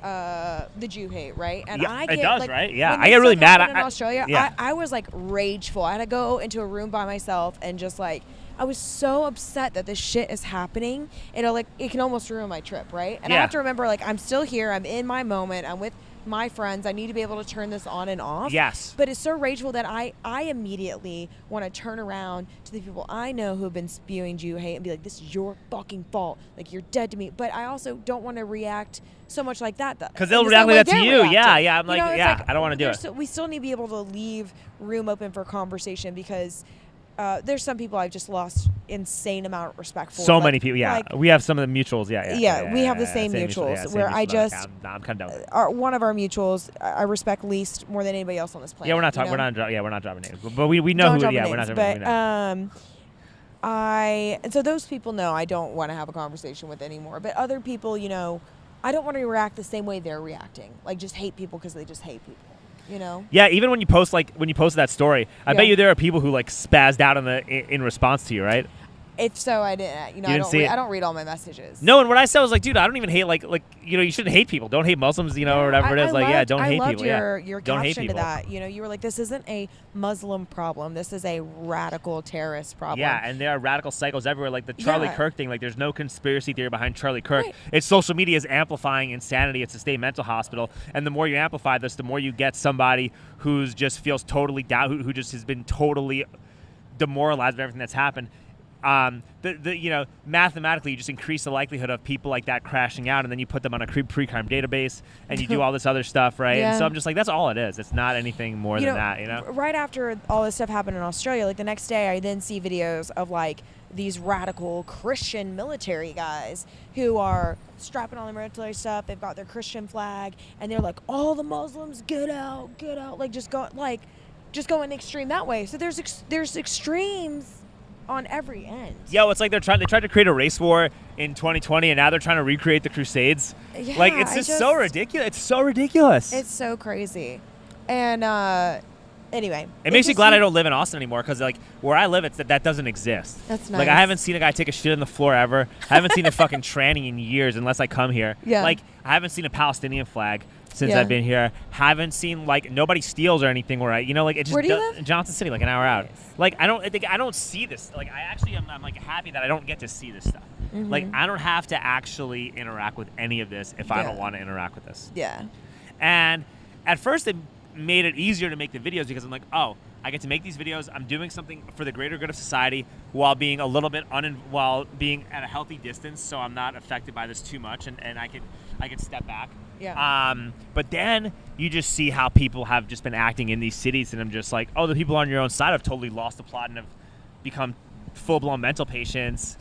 the Jew hate, right? And yeah, I get, it does, like, right? Yeah, I get really mad. In Australia, I was like rageful. I had to go into a room by myself and just like I was so upset that this shit is happening. It can almost ruin my trip, right? And I have to remember, like, I'm still here. I'm in my moment. I'm with my friends. I need to be able to turn this on and off. Yes. But it's so rageful that I immediately want to turn around to the people I know who have been spewing Jew hate and be like, this is your fucking fault. Like, you're dead to me. But I also don't want to react so much like that. Because they'll react like that to you. Yeah. I'm like, I don't want to do it. We still need to be able to leave room open for conversation because there's some people I've just lost insane amount of respect for. So many people, yeah. Like, we have some of the mutuals, yeah. We have the same mutuals where I just, I'm kind of done with it. One of our mutuals I respect least more than anybody else on this planet. Yeah, we're not talking. We're not dropping names, but we know who. Yeah, we're not dropping names. And so those people know I don't want to have a conversation with anymore. But other people, I don't want to react the same way they're reacting. Like just hate people because they just hate people. Yeah, even when you posted that story, I bet you there are people who like spazzed out in response to you, right? If so, I didn't. I don't read all my messages. No, and what I said was like, dude, I don't even hate like you shouldn't hate people. Don't hate Muslims, or whatever it is. Don't hate people. Your don't hate caption people. to that. You were like, this isn't a Muslim problem. This is a radical terrorist problem. Yeah, and there are radical cycles everywhere. Like the Charlie Kirk thing. Like there's no conspiracy theory behind Charlie Kirk. Right. It's social media is amplifying insanity. It's a state mental hospital, and the more you amplify this, the more you get somebody who's just feels totally down, who just has been totally demoralized by everything that's happened. Mathematically, you just increase the likelihood of people like that crashing out, and then you put them on a pre-crime database, and you do all this other stuff, right? Yeah. And so I'm just like, that's all it is. It's not anything more than that, you know? Right after all this stuff happened in Australia, like the next day, I then see videos of like these radical Christian military guys who are strapping on their military stuff. They've got their Christian flag, and they're like, all the Muslims, get out, like just go in extreme that way. So there's extremes on every end. Yo, it's like they tried to create a race war in 2020, and now they're trying to recreate the Crusades. Yeah, like, it's just so ridiculous. It's so ridiculous. It's so crazy. And anyway, it makes me glad I don't live in Austin anymore, because like where I live, that doesn't exist. That's nice. Like, I haven't seen a guy take a shit on the floor ever. I haven't seen a fucking tranny in years, unless I come here. Yeah. Like, I haven't seen a Palestinian flag since Yeah. I've been here. Haven't seen, like, nobody steals or anything where it just Where do you live? Johnson City, like an hour out. Nice. Like, I don't see this. Like, I'm like happy that I don't get to see this stuff. Mhm. Like, I don't have to actually interact with any of this if I Yeah. don't want to interact with this. Yeah. And at first it made it easier to make the videos, because I'm like, oh, I get to make these videos. I'm doing something for the greater good of society while being a little bit while being at a healthy distance, so I'm not affected by this too much, and I can step back. Yeah. But then you just see how people have just been acting in these cities, and I'm just like, oh, the people on your own side have totally lost the plot and have become full-blown mental patients.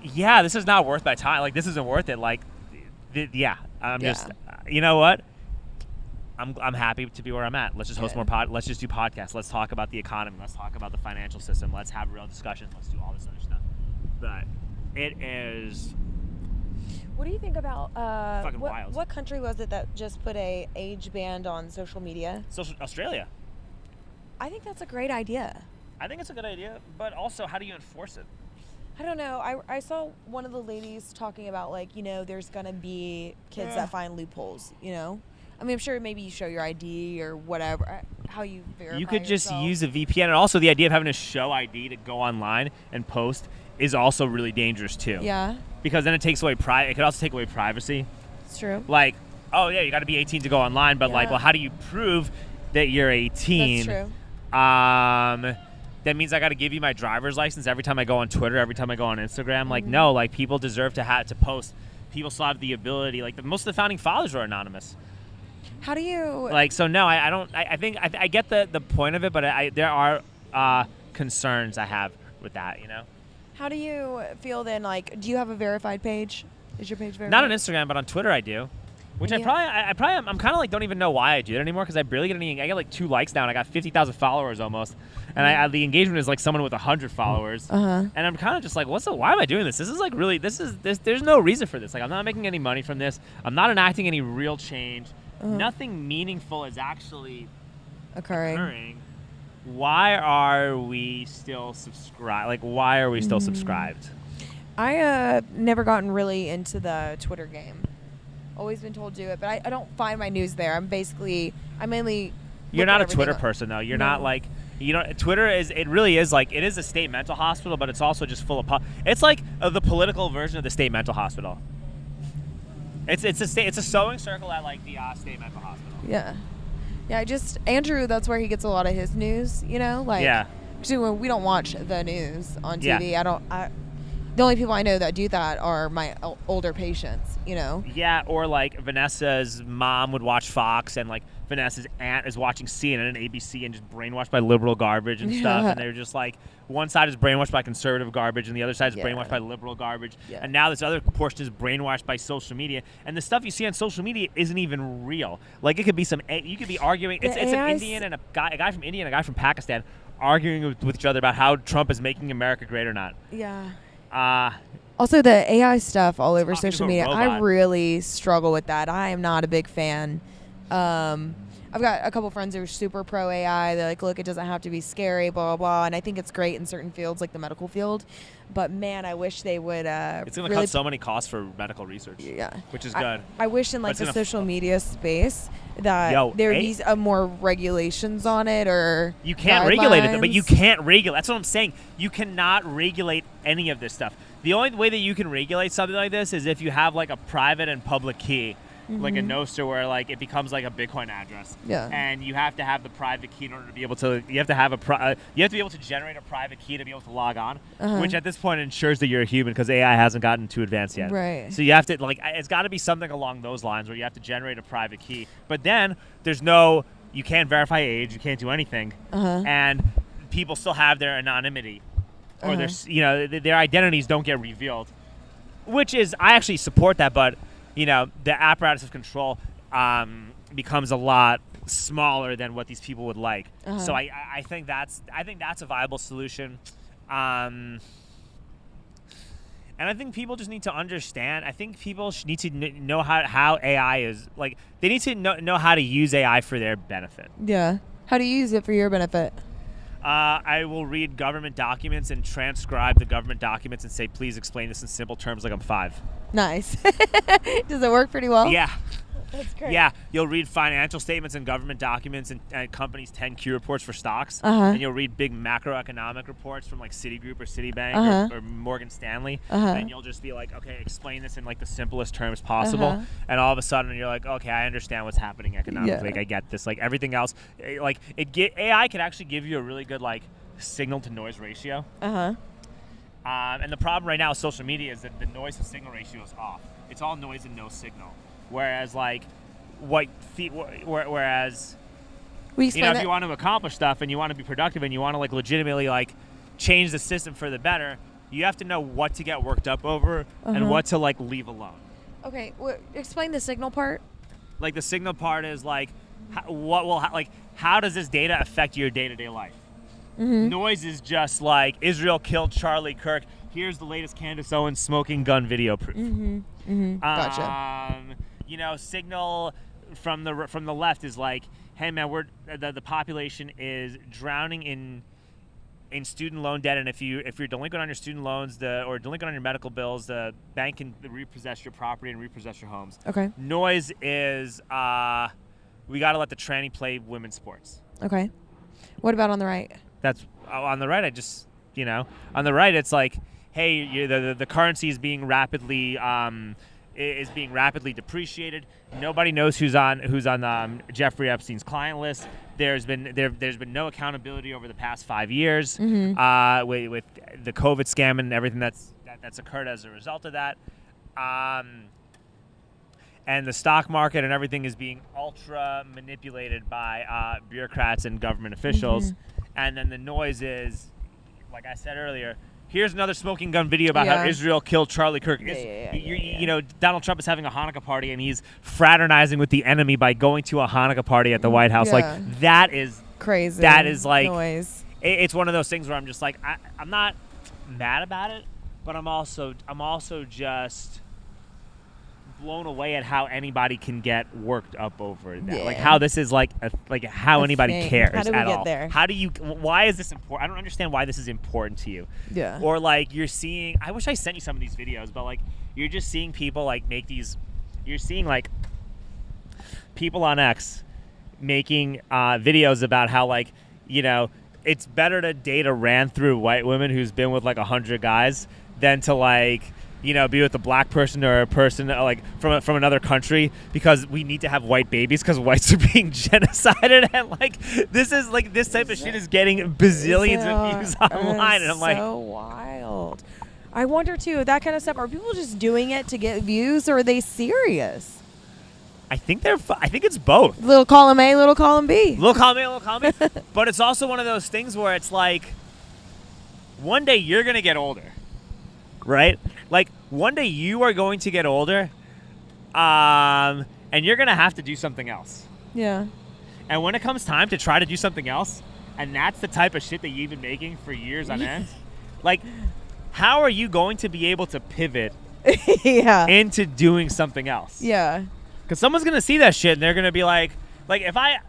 Yeah, this is not worth my time. Like, this isn't worth it. Like, just, you know what? I'm happy to be where I'm at. Let's just host more let's just do podcasts. Let's talk about the economy. Let's talk about the financial system. Let's have real discussions. Let's do all this other stuff. But it is... What do you think about fucking wild. What country was it that just put a age ban on social media? Australia. I think that's a great idea. I think it's a good idea, but also, how do you enforce it? I don't know. I saw one of the ladies talking about, like, there's going to be kids that find loopholes, I mean, I'm sure maybe you show your ID or whatever, how you verify You could just yourself. use a VPN, and also the idea of having to show ID to go online and post is also really dangerous too. Yeah, Because then it takes away it could also take away privacy. it's true. Like, oh yeah, you got to be 18 to go online, but like, Yeah. well, how do you prove that you're 18? That's true. That means I got to give you my driver's license every time I go on Twitter, every time I go on Instagram. Like, no, like, people deserve to post. People still have the ability. Like, most of the founding fathers were anonymous. How do you... Like, so no, I don't. I think I get the point of it, but there are concerns I have with that. How do you feel then? Like, do you have a verified page? Is your page verified? Not on Instagram, but on Twitter I do. Which Yeah. I'm kind of like, don't even know why I do it anymore, because I barely get any. I get like 2 likes now, and I got 50,000 followers almost, and the engagement is like someone with 100 followers. Uh-huh. And I'm kind of just like, why am I doing this? This is like really, there's no reason for this. Like, I'm not making any money from this. I'm not enacting any real change. Nothing meaningful is actually occurring. Why are we still subscribed? Like, why are we still subscribed? I never gotten really into the Twitter game. Always been told to do it, but I don't find my news there. I mainly... You're look not at a Twitter everything. person, though. You're No. not like... Twitter it really is like, it is a state mental hospital, but it's also just full of... It's like the political version of the state mental hospital. It's a sewing circle at like the state mental hospital. Yeah. Yeah, Andrew, that's where he gets a lot of his news, Like, Yeah. actually, we don't watch the news on Yeah. TV. The only people I know that do that are my older patients, Yeah, or like Vanessa's mom would watch Fox, and like Vanessa's aunt is watching CNN and ABC and just brainwashed by liberal garbage and stuff. And they're just like, one side is brainwashed by conservative garbage and the other side is brainwashed by liberal garbage. Yeah. And now this other portion is brainwashed by social media. And the stuff you see on social media isn't even real. Like, it could be you could be arguing. It's an Indian and a guy from India and a guy from Pakistan arguing with each other about how Trump is making America great or not. Yeah. Also, the AI stuff all over Talking to social a media, I robot. really struggle with that. I am not a big fan. I've got a couple friends who are super pro AI. They're like, look, it doesn't have to be scary, blah, blah, blah. And I think it's great in certain fields, like the medical field. But, man, I wish they would It's going to really cut so many costs for medical research. Yeah. Which is good. I wish in like But the it's gonna social media space that there would be more regulations on it, or you can't regulate it, but you guidelines. can't regulate. That's what I'm saying. You cannot regulate any of this stuff. The only way that you can regulate something like this is if you have like a private and public key. like a Nostr where like it becomes like a Bitcoin address. Yeah. And you have to have the private key in order to be able to. You have to have you have to be able to generate a private key to be able to log on, which at this point ensures that you're a human because AI hasn't gotten too advanced yet. Right. So you have to like it's got to be something along those lines where you have to generate a private key. But then there's no. You can't verify age. You can't do anything. And people still have their anonymity, or their identities don't get revealed. Which is, I actually support that, but the apparatus of control becomes a lot smaller than what these people would like. So I think that's a viable solution, and I think people just need to understand. I think people need to know how AI is like. They need to know how to use AI for their benefit. Yeah. How do you use it for your benefit? I will read government documents and transcribe the government documents and say, please explain this in simple terms like I'm 5. Nice. Does it work pretty well? Yeah. That's great. Yeah. You'll read financial statements and government documents and companies' 10Q reports for stocks. Uh-huh. And you'll read big macroeconomic reports from like Citigroup or Citibank or Morgan Stanley. And you'll just be like, okay, explain this in like the simplest terms possible. And all of a sudden you're like, okay, I understand what's happening economically. Yeah. Like, I get this. Like everything else, like AI can actually give you a really good like signal to noise ratio. And the problem right now with social media is that the noise to signal ratio is off. It's all noise and no signal. Whereas like whereas if you want to accomplish stuff and you want to be productive and you want to like legitimately like change the system for the better, you have to know what to get worked up over and what to like leave alone. Okay, explain the signal part. Like the signal part is like how does this data affect your day-to-day life? Noise is just like Israel killed Charlie Kirk. Here's the latest Candace Owens smoking gun video proof. Gotcha. Signal from the left is like, hey man, the population is drowning in student loan debt, and if you're delinquent on your student loans or delinquent on your medical bills, the bank can repossess your property and repossess your homes. Okay. Noise is we got to let the tranny play women's sports. Okay. What about on the right? That's on the right. On the right, it's like, hey, the currency is being rapidly depreciated. Nobody knows who's on Jeffrey Epstein's client list. There's been no accountability over the past 5 years with the COVID scam and everything that's occurred as a result of that. And the stock market and everything is being ultra manipulated by bureaucrats and government officials. And then the noise is, like I said earlier, here's another smoking gun video about how Israel killed Charlie Kirk. Donald Trump is having a Hanukkah party and he's fraternizing with the enemy by going to a Hanukkah party at the White House. Like, that is crazy. That is like noise. It's one of those things where I'm just like, I'm not mad about it, but I'm also just blown away at how anybody can get worked up over that. Like how this is like how anybody cares how do we at get all. There? Why is this important? I don't understand why this is important to you. Yeah. Or like you're seeing, I wish I sent you some of these videos, but like you're just seeing people like make these, you're seeing like people on X making videos about how like, it's better to date a ran-through white woman who's been with like 100 guys than to like, be with a black person or a person like from another country because we need to have white babies because whites are being genocided, and like this type of shit is getting bazillions of views online, and I'm like, so wild. I wonder too, that kind of stuff. Are people just doing it to get views, or are they serious? I think it's both. Little column A, little column B. Little column A, little column B. But it's also one of those things where it's like, one day you're gonna get older. Right? Like, one day you are going to get older, and you're going to have to do something else. Yeah. And when it comes time to try to do something else, and that's the type of shit that you've been making for years on end, like, how are you going to be able to pivot into doing something else? Yeah. Because someone's going to see that shit, and they're going to be like, if I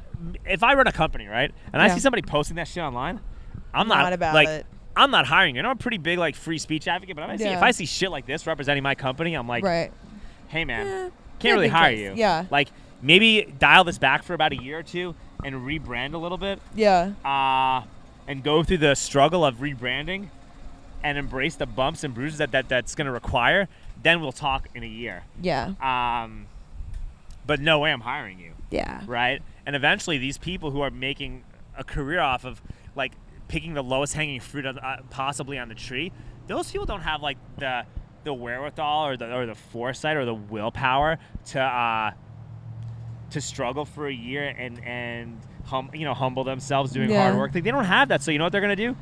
run a company, right, and I see somebody posting that shit online, I'm not about like, it. I'm not hiring you. I'm a pretty big like free speech advocate, but if I see shit like this representing my company, I'm like, hey man, can't really hire you. Yeah. Like maybe dial this back for about a year or two and rebrand a little bit. Yeah. And go through the struggle of rebranding and embrace the bumps and bruises that's going to require. Then we'll talk in a year. Yeah. but no way I'm hiring you. Yeah. Right? And eventually these people who are making a career off of like picking the lowest hanging fruit possibly on the tree, those people don't have like the wherewithal or the foresight or the willpower to struggle for a year and humble themselves doing hard work. Like, they don't have that. So you know what they're gonna do?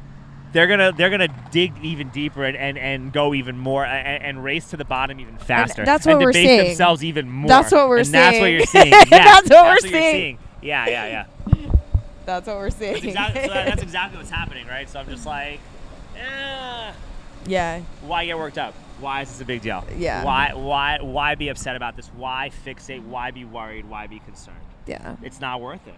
They're gonna dig even deeper and go even more and race to the bottom even faster. And that's what we're debase seeing. Themselves even more. That's what we're seeing. That's what you're seeing. Yes, that's what we're seeing. Yeah. That's what we're seeing. That's exactly what's happening, right? So I'm just like, yeah. Why get worked up? Why is this a big deal? Yeah. Why be upset about this? Why fixate? Why be worried? Why be concerned? Yeah. It's not worth it.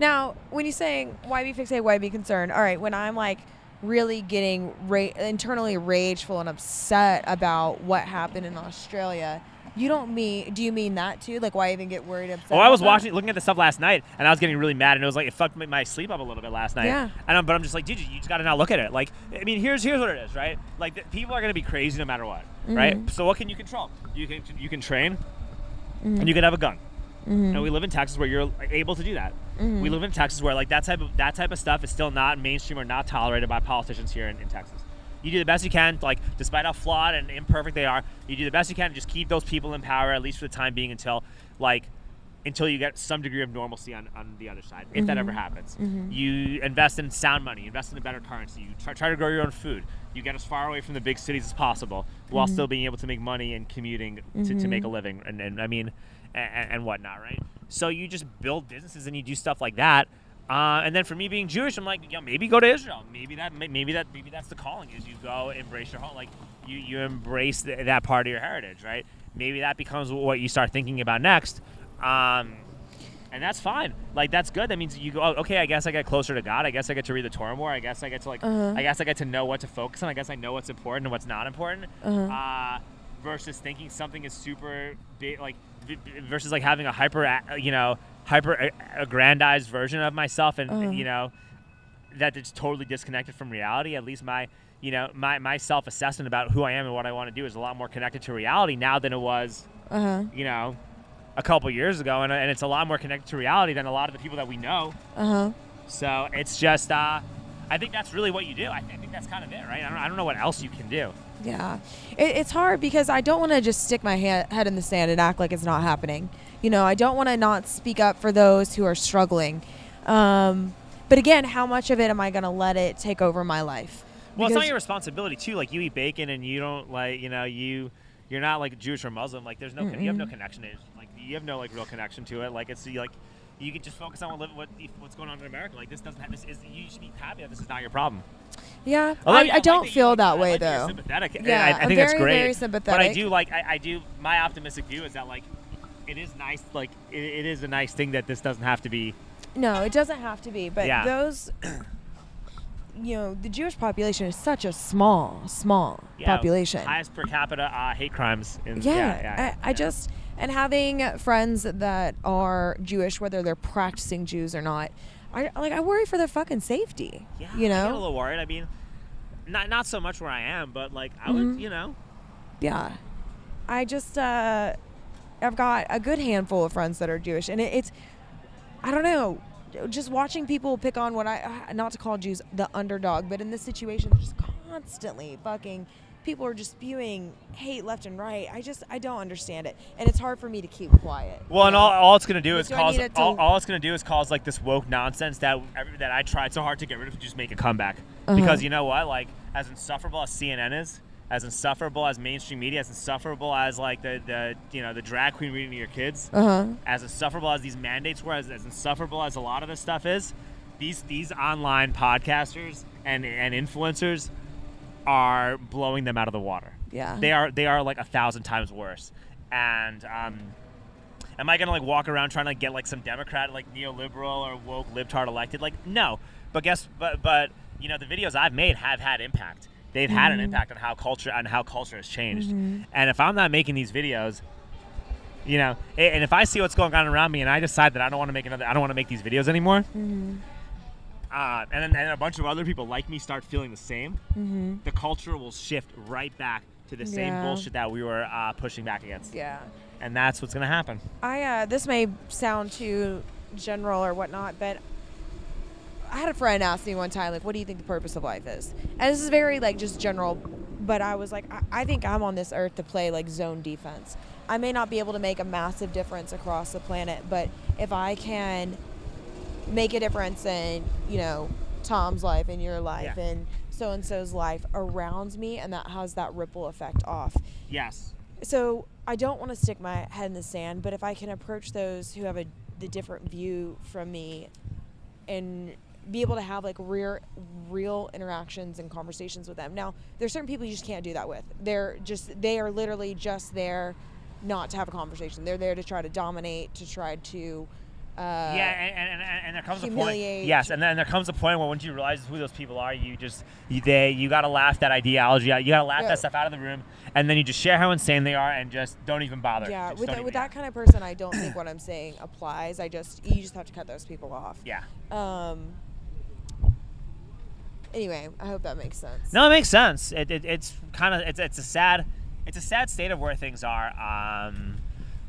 Now, when you're saying why be fixated, why be concerned? All right, when I'm like really getting internally rageful and upset about what happened in Australia, do you mean that too? Like, why even get worried upset? Well, I was looking at the stuff last night, and I was getting really mad, and it fucked my sleep up a little bit last night. Yeah. But I'm just like, dude, you just got to now look at it. Like, I mean, here's what it is, right? Like, people are gonna be crazy no matter what, right? So what can you control? You can train, and you can have a gun. And we live in Texas where you're able to do that. We live in Texas where like that type of stuff is still not mainstream or not tolerated by politicians here in Texas. You do the best you can, like, despite how flawed and imperfect they are, you do the best you can to just keep those people in power, at least for the time being, until you get some degree of normalcy on the other side, if that ever happens. You invest in sound money, invest in a better currency, you try to grow your own food, you get as far away from the big cities as possible while still being able to make money and commuting to make a living and whatnot, right? So you just build businesses and you do stuff like that. And then for me being Jewish, I'm like, maybe go to Israel. Maybe that's the calling, is you go embrace your home, like you embrace that part of your heritage, right? Maybe that becomes what you start thinking about next. And that's fine. Like, that's good. That means you go, okay, I guess I get closer to God. I guess I get to read the Torah more. I guess I get to I guess I get to know what to focus on. I guess I know what's important and what's not important. Versus thinking something is super big, like versus like having a hyper aggrandized version of myself and that it's totally disconnected from reality. At least my self-assessment about who I am and what I want to do is a lot more connected to reality now than it was a couple years ago, and it's a lot more connected to reality than a lot of the people that we know. So it's just I think that's really what you do. I think that's kind of it, right? I don't know what else you can do. Yeah. It's hard because I don't want to just stick my head in the sand and act like it's not happening. I don't want to not speak up for those who are struggling. But again, how much of it am I going to let it take over my life? Well, it's not your responsibility too. Like, you eat bacon and you don't you're not like Jewish or Muslim. Like, there's no you have no connection to it. Like, you have no like real connection to it. Like, it's like you can just focus on what's going on in America. Like, you should be happy that this is not your problem. Yeah, I don't feel that way though. Sympathetic. Yeah, I think that's great. Very sympathetic. But I do my optimistic view is that like it is nice. Like, it is a nice thing that this doesn't have to be. No, it doesn't have to be. But those, the Jewish population is such a small population. Highest per capita hate crimes. And having friends that are Jewish, whether they're practicing Jews or not, I worry for their fucking safety. Yeah, I get a little worried. I mean, not so much where I am, but like I would, Yeah, I just I've got a good handful of friends that are Jewish, and it's I don't know, just watching people pick on what not to call Jews the underdog, but in this situation, they're just constantly fucking. People are just spewing hate left and right. I don't understand it, and it's hard for me to keep quiet. Well, and all it's gonna do is cause like this woke nonsense that I tried so hard to get rid of, to just make a comeback. Because you know what, like, as insufferable as CNN is, as insufferable as mainstream media, as insufferable as like the drag queen reading to your kids, as insufferable as these mandates were, as insufferable as a lot of this stuff is, these online podcasters and influencers are blowing them out of the water. Yeah. They are like 1,000 times worse. And am I gonna like walk around trying to get like some Democrat, like neoliberal or woke libtard elected? Like, no. But the videos I've made have had impact. They've had an impact on how culture has changed. And if I'm not making these videos, and if I see what's going on around me and I decide that I don't want to make these videos anymore, and a bunch of other people like me start feeling the same, the culture will shift right back to the same bullshit that we were pushing back against. Yeah. And that's what's going to happen. This may sound too general or whatnot, but I had a friend ask me one time, like, what do you think the purpose of life is? And this is very, like, just general, but I was like, I think I'm on this earth to play, like, zone defense. I may not be able to make a massive difference across the planet, but if I can make a difference in, you know, Tom's life and your life and so-and-so's life around me, and that has that ripple effect off. Yes. So I don't want to stick my head in the sand, but if I can approach those who have the different view from me and be able to have like real interactions and conversations with them. Now, there's certain people you just can't do that with. They are literally just there not to have a conversation. They're there to try to dominate, to try to and there comes humiliate. a point. Yes, and then there comes a point where once you realize who those people are, you gotta laugh that ideology out. You gotta laugh that stuff out of the room, and then you just share how insane they are, and just don't even bother. Yeah, with that kind of person, I don't think what I'm saying applies. You just have to cut those people off. Yeah. Anyway, I hope that makes sense. No, it makes sense. It's kind of it's a sad state of where things are.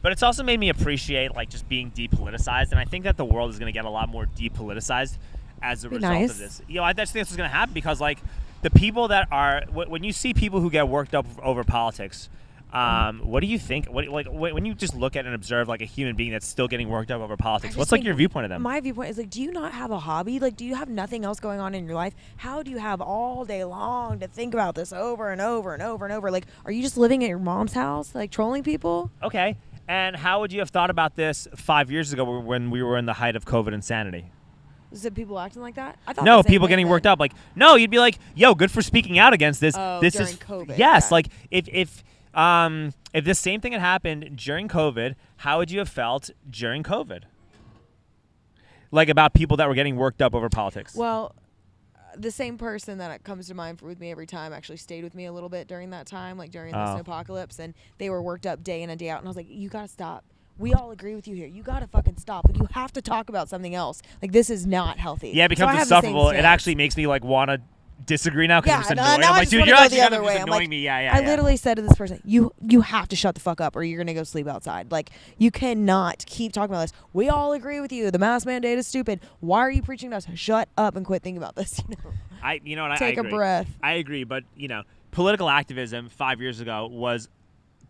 But it's also made me appreciate like just being depoliticized, and I think that the world is going to get a lot more depoliticized as a result of this. You know, I just think this is going to happen because like the people that are when you see people who get worked up over politics, what do you think? When you just look at and observe like a human being that's still getting worked up over politics, what's like your viewpoint of them? My viewpoint is like, do you not have a hobby? Like, do you have nothing else going on in your life? How do you have all day long to think about this over and over and over and over? Like, are you just living at your mom's house, like trolling people? Okay. And how would you have thought about this 5 years ago when we were in the height of COVID insanity? Was it people acting like that? I thought no, people getting worked up. Like, no, you'd be like, yo, good for speaking out against this. This during is COVID. Yes, yeah. like if this same thing had happened during COVID, how would you have felt during COVID? Like about people that were getting worked up over politics. Well, the same person that comes to mind with me every time actually stayed with me a little bit during that time, like during the apocalypse, and they were worked up day in and day out. And I was like, you got to stop. We all agree with you here. You got to fucking stop. Like, you have to talk about something else. Like, this is not healthy. Yeah, it becomes insufferable. It actually makes me like want to disagree now because I'm annoyed. I'm like, dude, you're actually kind of just annoying me. I literally said to this person, you have to shut the fuck up or you're going to go sleep outside. Like, you cannot keep talking about this. We all agree with you. The mask mandate is stupid. Why are you preaching to us? Shut up and quit thinking about this. You know? Take a breath. I agree, but, political activism 5 years ago was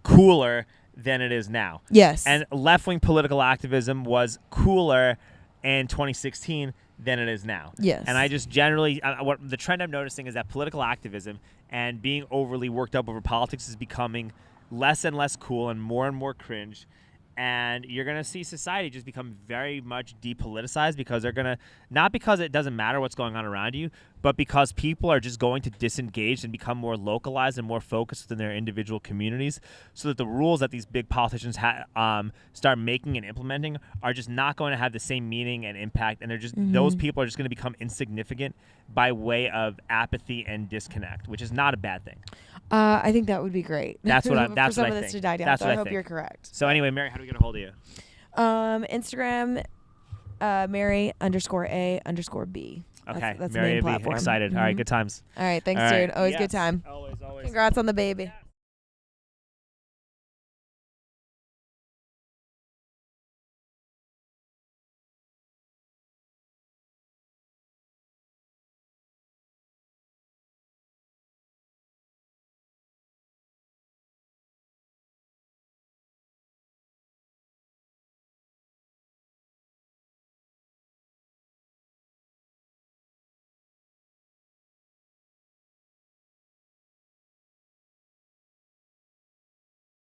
cooler than it is now. Yes. And left-wing political activism was cooler in 2016 than it is now. Yes. And I just generally, what the trend I'm noticing is that political activism and being overly worked up over politics is becoming less and less cool and more cringe. And you're going to see society just become very much depoliticized because they're going to, not because it doesn't matter what's going on around you, but because people are just going to disengage and become more localized and more focused within their individual communities so that the rules that these big politicians start making and implementing are just not going to have the same meaning and impact. And they're just, those people are just going to become insignificant by way of apathy and disconnect, which is not a bad thing. I think that would be great. That's what I think. For some of this to die down. That's so what I hope think. you're correct. So anyway, Mary, how do we get a hold of you? Instagram, Mary_A_B. Okay, That's Mary the main A B. platform. Excited. All right, good times. All right, thanks, All right. dude. Always Yes, good time. Always. Congrats on the baby.